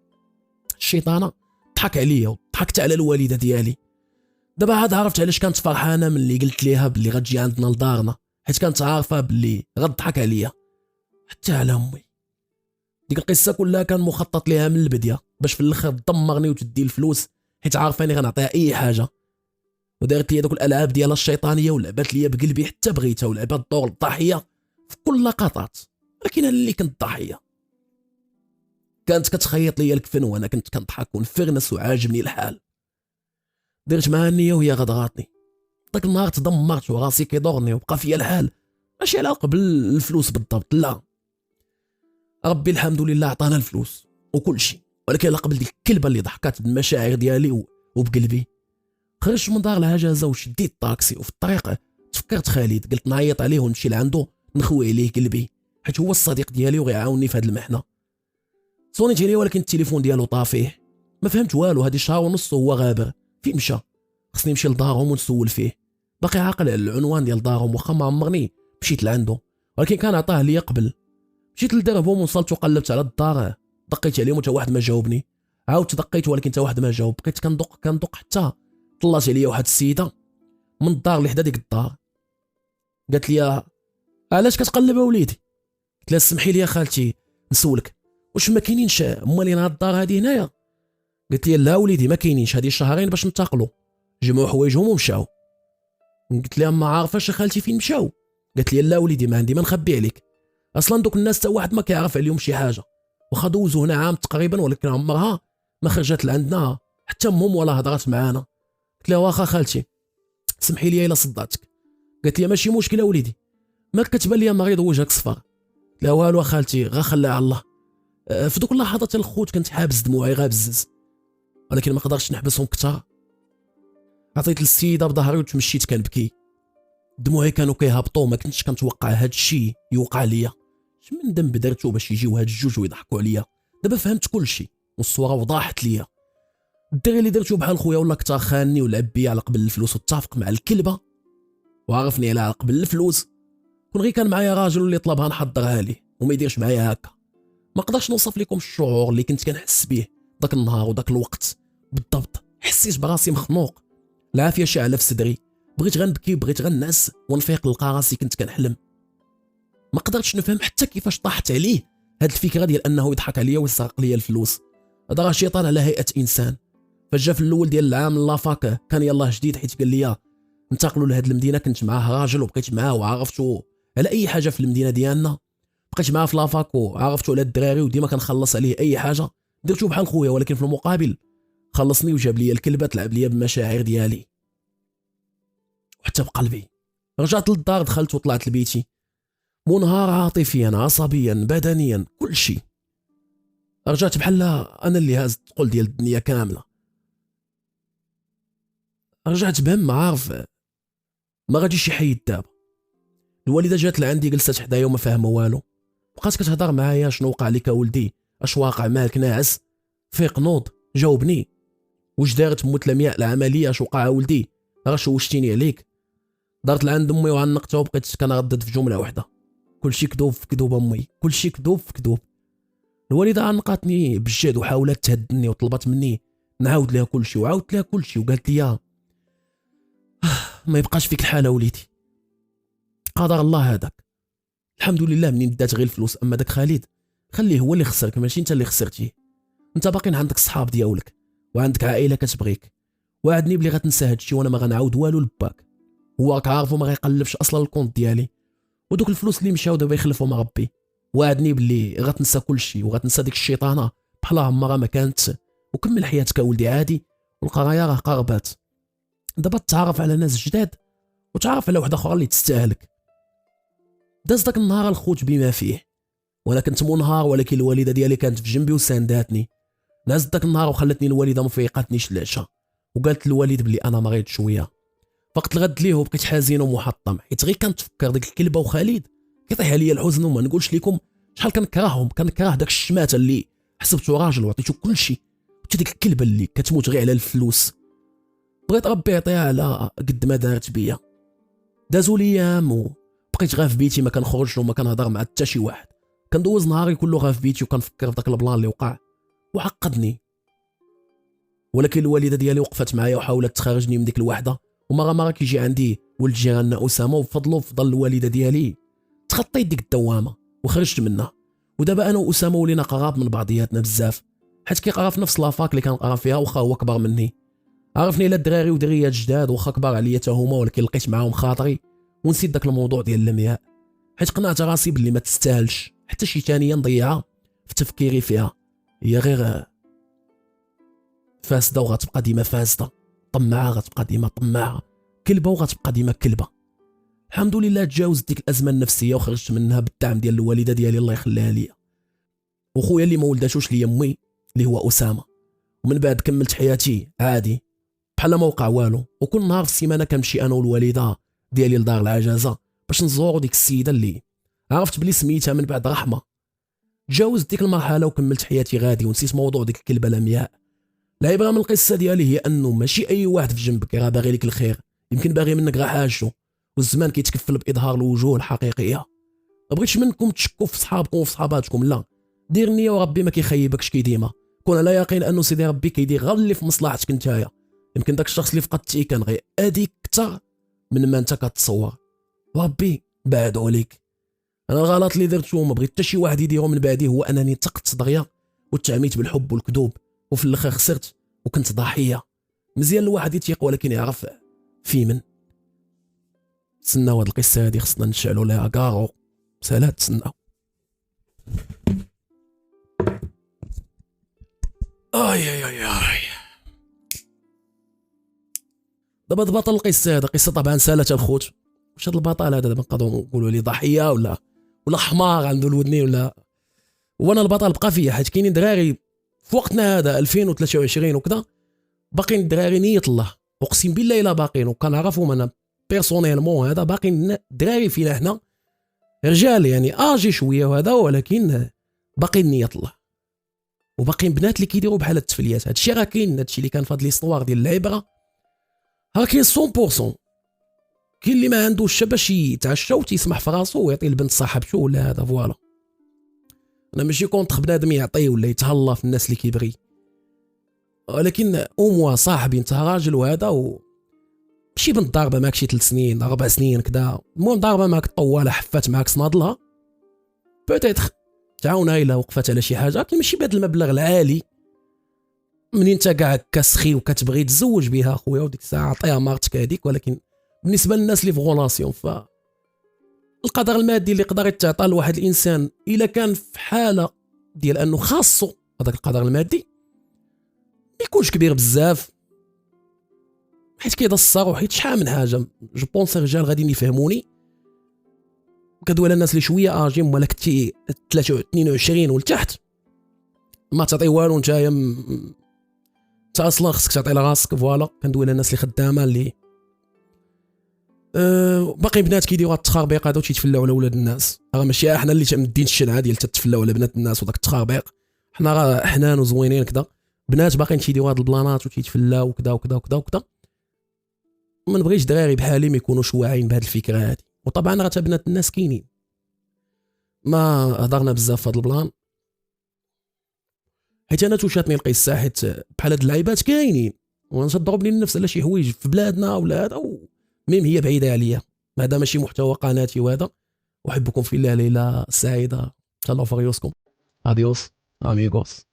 الشيطانه ضحك عليا وضحكت على الوالده ديالي. دابا عاد عرفت علاش كانت فرحانه ملي قلت ليها بلي غتجي عندنا لدارنا، حيت كانت عارفه بلي غتضحك عليا. حتى على امي ديك القصه كلها كان مخطط ليها من البدايه باش في الاخر تدمرني وتدي الفلوس، حيت عارفاني غنعطيها اي حاجه. ودارت لي دوك الالعاب ديالها الشيطانيه ولعبات ليا بقلبي حتى بغيتها، ولعبات دور الضحيه في كل اللقطات، ولكن انا اللي كنت ضحيه. كانت كتخيط ليا الكفن وانا كنت كنضحك ونفرنس وعاجبني الحال. درت معها النيه وهي غدغاتني. داك النهار تدمرت وراسي كيدورني وبقى فيا الحال، ماشي على قبل الفلوس بالضبط، لا، ربي الحمد لله عطانا الفلوس وكل شيء، ولكن على قبل ديك الكلبه اللي ضحكات بالمشاعر ديالي وبقلبي. خرجت من دار العجزه وشديت الطاكسي، وفي الطريق تفكرت خالد، قلت نعيط عليه ونمشي لعندو نخوي عليه قلبي، حيت هو الصديق ديالي وغيعاوني في هذه المحنه. صونيت عليه ولكن التليفون ديالو طافيه، ما فهمت والو. هذه شهر ونص وهو غابر فين مشى؟ خصني نمشي لدارهم ونسول فيه. باقي عاقل على العنوان ديال دارهم واخا ما عمرني مشيت لعندو، ولكن كان عطاه ليا قبل. مشيت لدربهم وصلت وقلبت على الدار، دقيت عليهم حتى واحد ما جاوبني. عاودت دقيت ولكن حتى واحد ما جاوب. بقيت كندق حتى طلات عليا واحد السيده من الدار اللي حدا ديك الدار. قالت لي علاش كتقلب اوليدي؟ قلت لها سمحي لي يا خالتي نسولك، واش ما كاينينش مالين هاد الدار هادي هنايا؟ قلت لي لا وليدي ما كاينينش، هادي شهرين باش ننتقلوا، جمعوا حوايجهم ومشاو. قلت لها ما عارفاش خالتي فين مشاو؟ قالت لي لا وليدي ما عندي ما نخبي عليك، اصلا دوك الناس حتى واحد ما كيعرف عليهم شي حاجه، واخا دوزو هنا عام تقريبا ولكن عمرها ما خرجت لعندنا حتى امهم ولا هضرات معانا. قلت لها واخا خالتي سمحي لي الا صدعتك. قالت لي ماشي مشكله وليدي، مالك كتبان لي مريض ووجهك صفر. قلت لها والو خالتي غا خليها على الله. في دوك اللحظات الخوت كنت حابس دموعي غا بزز، ولكن ما قدرتش نحبسهم كثر. عطيت للسيده بظهري وتمشيت كنبكي، دموعي كانوا كيهبطوا. ما كنتش كنتوقع هاد الشيء يوقع ليا. من ذنب درتو باش يجيو هاد الجوج ويضحكوا عليا؟ دابا فهمت كل شيء والصوره وضاحت ليا. الدري اللي درتو بحال خويا ولا كثر خانني ولعب بيا على قبل الفلوس واتفق مع الكلبه وعرفني على قبل الفلوس. كون غير كان معايا راجل اللي طلبها نحضرها ليه وما يديرش معايا هكا. ما قدرش نوصف لكم الشعور اللي كنت كنحس به داك النهار وداك الوقت بالضبط. حسيت براسي مخنوق، العافيه شاعله في صدري، بغيت غنبكي بغيت غنعس ونفيق نلقى راسي كنت كنحلم. ما قدرتش نفهم حتى كيفاش طاحت عليه هاد الفكره ديال انه يضحك عليا ويسرق ليا الفلوس. هذا راه شيطان على هيئه انسان. فجا في الاول ديال العام لافاك كان يلاه جديد، حيت قال لي انتقلوا لهاد المدينه، كنت معاه راجل وبقيت معاه وعرفتو على اي حاجه في المدينه ديالنا. بقيت معاه في لافاك وعرفتو على الدراري وديما كنخلص عليه اي حاجه، درتو بحال خويا، ولكن في المقابل خلصني وجاب لي الكلبه تلعب لي بالمشاعر ديالي وحتى بقلبي. رجعت للدار، دخلت وطلعت لبيتي منهار عاطفيا عصبيا بدنيا كل شيء. رجعت بحال انا اللي هاز الثقل ديال الدنيا كامله. رجعت بهم عارف ما غاديش يحيد دابا. الوالده جات لعندي جلست حدايا وما فاهمه والو، بقات كتهضر معايا شنو وقع لك ولدي، اش واقع مالك ناعس فيق نوض جاوبني، واش دارت موت لمياء العمليه، اش وقع ولدي راه شوشتيني عليك. دارت لعند امي وعنقتها وبقيت كنردد في جمله واحده كلشي كذوب في كذوب امي، كلشي كذوب في كذوب. الوالده عنقاتني بالجد وحاولت تهدني وطلبت مني نعاود لها كلشي، وعاودت لها كلشي وقالت لي ما يبقاش فيك الحاله وليدي، قدر الله هذاك. الحمد لله منين دات غير الفلوس، اما داك خالد خليه هو اللي خسرك ماشي انت اللي خسرتيه. انت باقي عندك صحاب ديالك وعندك عائله كتبغيك. وعدني بلي غتنسى هادشي وانا ما غنعاود والو لباك. هو راك عارفو ما غيقلبش اصلا الكونت ديالي، ودوك الفلوس اللي مشاو دابا يخلفهم ربي. وعدني بلي غتنسى كلشي وغتنسى ديك الشيطانه بحال عمرها ما كانت، وكمل حياتك ولدي عادي. والقرايه راه قربات، دابا تعرف على ناس جداد وتعرف على واحده اخرى اللي تستاهلك. داز داك النهار الخوت بما فيه، وانا كنت منهار، ولكن الوالده ديالي كانت في جنبي وسانداتني. نازت داك النهار وخلتني الوالده ما فيقاتنيش العشاء، وقالت للوالد بلي انا مريض شويه. فقت الغد ليه وبقيت حزين ومحطم، حيت غير كنتفكر ديك الكلبه وخالد كيطيح عليا الحزن. وما نقولش لكم شحال كنكرههم، كنكره داك الشماته اللي حسبته راجل وعطيتو كلشي، حتى ديك الكلبه اللي كتموت غير على الفلوس. بغيت ربي يعطيها على قد ما دارت بيا. دازوا الايام وبقيت غا في بيتي، ما كنخرجش وما كنهضر مع حتى شي واحد. كندوز نهاري كله غا في بيتي وكنفكر في داك البلان اللي وقع وعقدني. ولكن الوالده ديالي وقفت معايا وحاولت تخرجني من ديك الوحده. ومره كيجي عندي ولد جيراننا اسامه، وبفضلو وفضل الوالده ديالي تخطيت ديك الدوامه وخرجت منها. ودابا انا واسامه ولينا قراب من بعضياتنا بزاف، حيت كيقرا في نفس لافاك اللي كنقرا فيها، واخا هو كبر مني. عرفني على الدراري ودريات جداد واخا كبار عليا حتى هما، ولكن لقيت معاهم خاطري ونسيت داك الموضوع ديال المياه، حيت قنعت راسي باللي ما تستاهلش حتى شي ثانيه نضيعها في تفكيري فيها. هي غير فاسده وغتبقى ديما فاسده، طماعه غتبقى ديما طماعه، كلبه وغتبقى ديما كلبه. الحمد لله تجاوزت ديك الازمه النفسيه وخرجت منها بالدعم ديال الوالده ديالي الله يخليها ليا، وخويا اللي ما ولداتوش ليا امي اللي هو اسامه. ومن بعد كملت حياتي عادي بحال ما وقع والو. وكل نهار في السيمانه كنمشي انا والوالده ديالي لدار العجازه باش نزورو ديك السيده اللي عرفت بلي سميتها من بعد رحمه. تجاوزت ديك المرحله وكملت حياتي غادي ونسيت موضوع ديك الكلبه لمياء. العبره من القصه ديالي هي انه ماشي اي واحد في جنبك راه باغي لك الخير، يمكن باغي منك غير حاجته، والزمان كيتكفل باظهار الوجوه الحقيقيه. ما بغيتش منكم تشكوا في صحابكم وفي صحاباتكم، لا، دير النيه وربي ما كيخيبكش كي ديما. كون على يقين انه سيدي ربي كيدير غير اللي في مصلحتك نتايا. يمكن داك الشخص اللي فقدتيه كان غير اديك اكثر من ما انت كتصور، وربي بعدو عليك. انا الغلط اللي درته وما بغيت حتى شي واحد يديرو من بعدي هو انني ثقت دغيا وتعميت بالحب والكذوب، وفي الاخر خسرت وكنت ضحيه. مزيان الواحد يتيق ولكن يعرف في من. تسناو هاد القصه هادي خصنا نشعلوا ليها كارو. سلام، تسناو. اي اي اي اي. دابا بطل القصه هذا قصه طبعا سالت الخوت. واش هذا البطل هذا دابا نقدروا نقولوا ليه ضحيه ولا حمار عنده الودنين ولا. وانا البطل بقى فيا، حيت كاينين دراري في وقتنا هذا 2023 وكذا باقيين الدراري نية الله، اقسم بالله الا باقيين، وكنعرفهم انا بيرسونيلمون. هذا باقيين دراري فينا حنا رجال يعني اجي شويه وهذا، ولكن باقيين نية الله، وباقيين بنات اللي كيديروا بحال التفليات. هادشي راه كاين، هادشي اللي كان في هاد ليستوار ديال اللعيبه راه كاين 100%. كاين اللي ما عندوش حتى باش يتعشى وتيسمح في راسو ويعطي البنت صاحبته ولا هذا. فوالا، انا ماشي كونتر بنادم يعطي ولا يتهلا في الناس اللي كيبغي، ولكن اموا صاحبي انت راجل وهذا ماشي بنت ضاربه معك شي 3 سنين 4 سنين كذا، المهم ضاربه معك طواله حفات معك صنادلها بوتيتر تعاونها الا وقفات على شي حاجه، لكن ماشي بهذا المبلغ العالي. منين انت كاع كسخي وكتبغي تزوج بها اخويا وديك الساعه عطيها مرتك هذيك. ولكن بالنسبه للناس اللي في غولاسيون، فالقدر المادي اللي يقدر يتعطى لواحد الانسان الا كان في حاله ديال انه خاصو هذاك القدر المادي ما يكونش كبير بزاف، حيت كيضصر وحيت شحال من حاجه. جو بونس الرجال غاديين يفهموني، كدوي على الناس اللي شويه اجيم ولا كنتي 22 ولتحت ما تعطي والو نتايا. انت اصلا خصك تعطي لراسك. فوالا، كندوي على الناس اللي خدامه اللي باقي بنات كيديروا التخربيق هذا وتيتفلاو على ولاد الناس. راه ماشي احنا اللي مدين الشنعه ديال تتفلاو على بنات الناس وداك التخربيق، حنا راه حنان وزوينين كذا. بنات باقيين تيديروا هاد البلانات وتيتفلاو وكذا وكذا وكذا وكذا. ما نبغيش دراري بحالي ما يكونوش واعيين بهاد الفكره هادي. وطبعا راه بنات الناس كاينين، ما هضرنا بزاف في هاد البلان حيت انا توشاتني القصه، حيت بحال هاد اللعيبات كاينين وانا تضرب لي النفس على شي حوايج في بلادنا ولا هذا. المهم هي بعيده عليا، هذا ماشي محتوى قناتي وهذا. احبكم في الله، ليله سعيده، تهلاو في ريوسكم. اديوس اميغوس.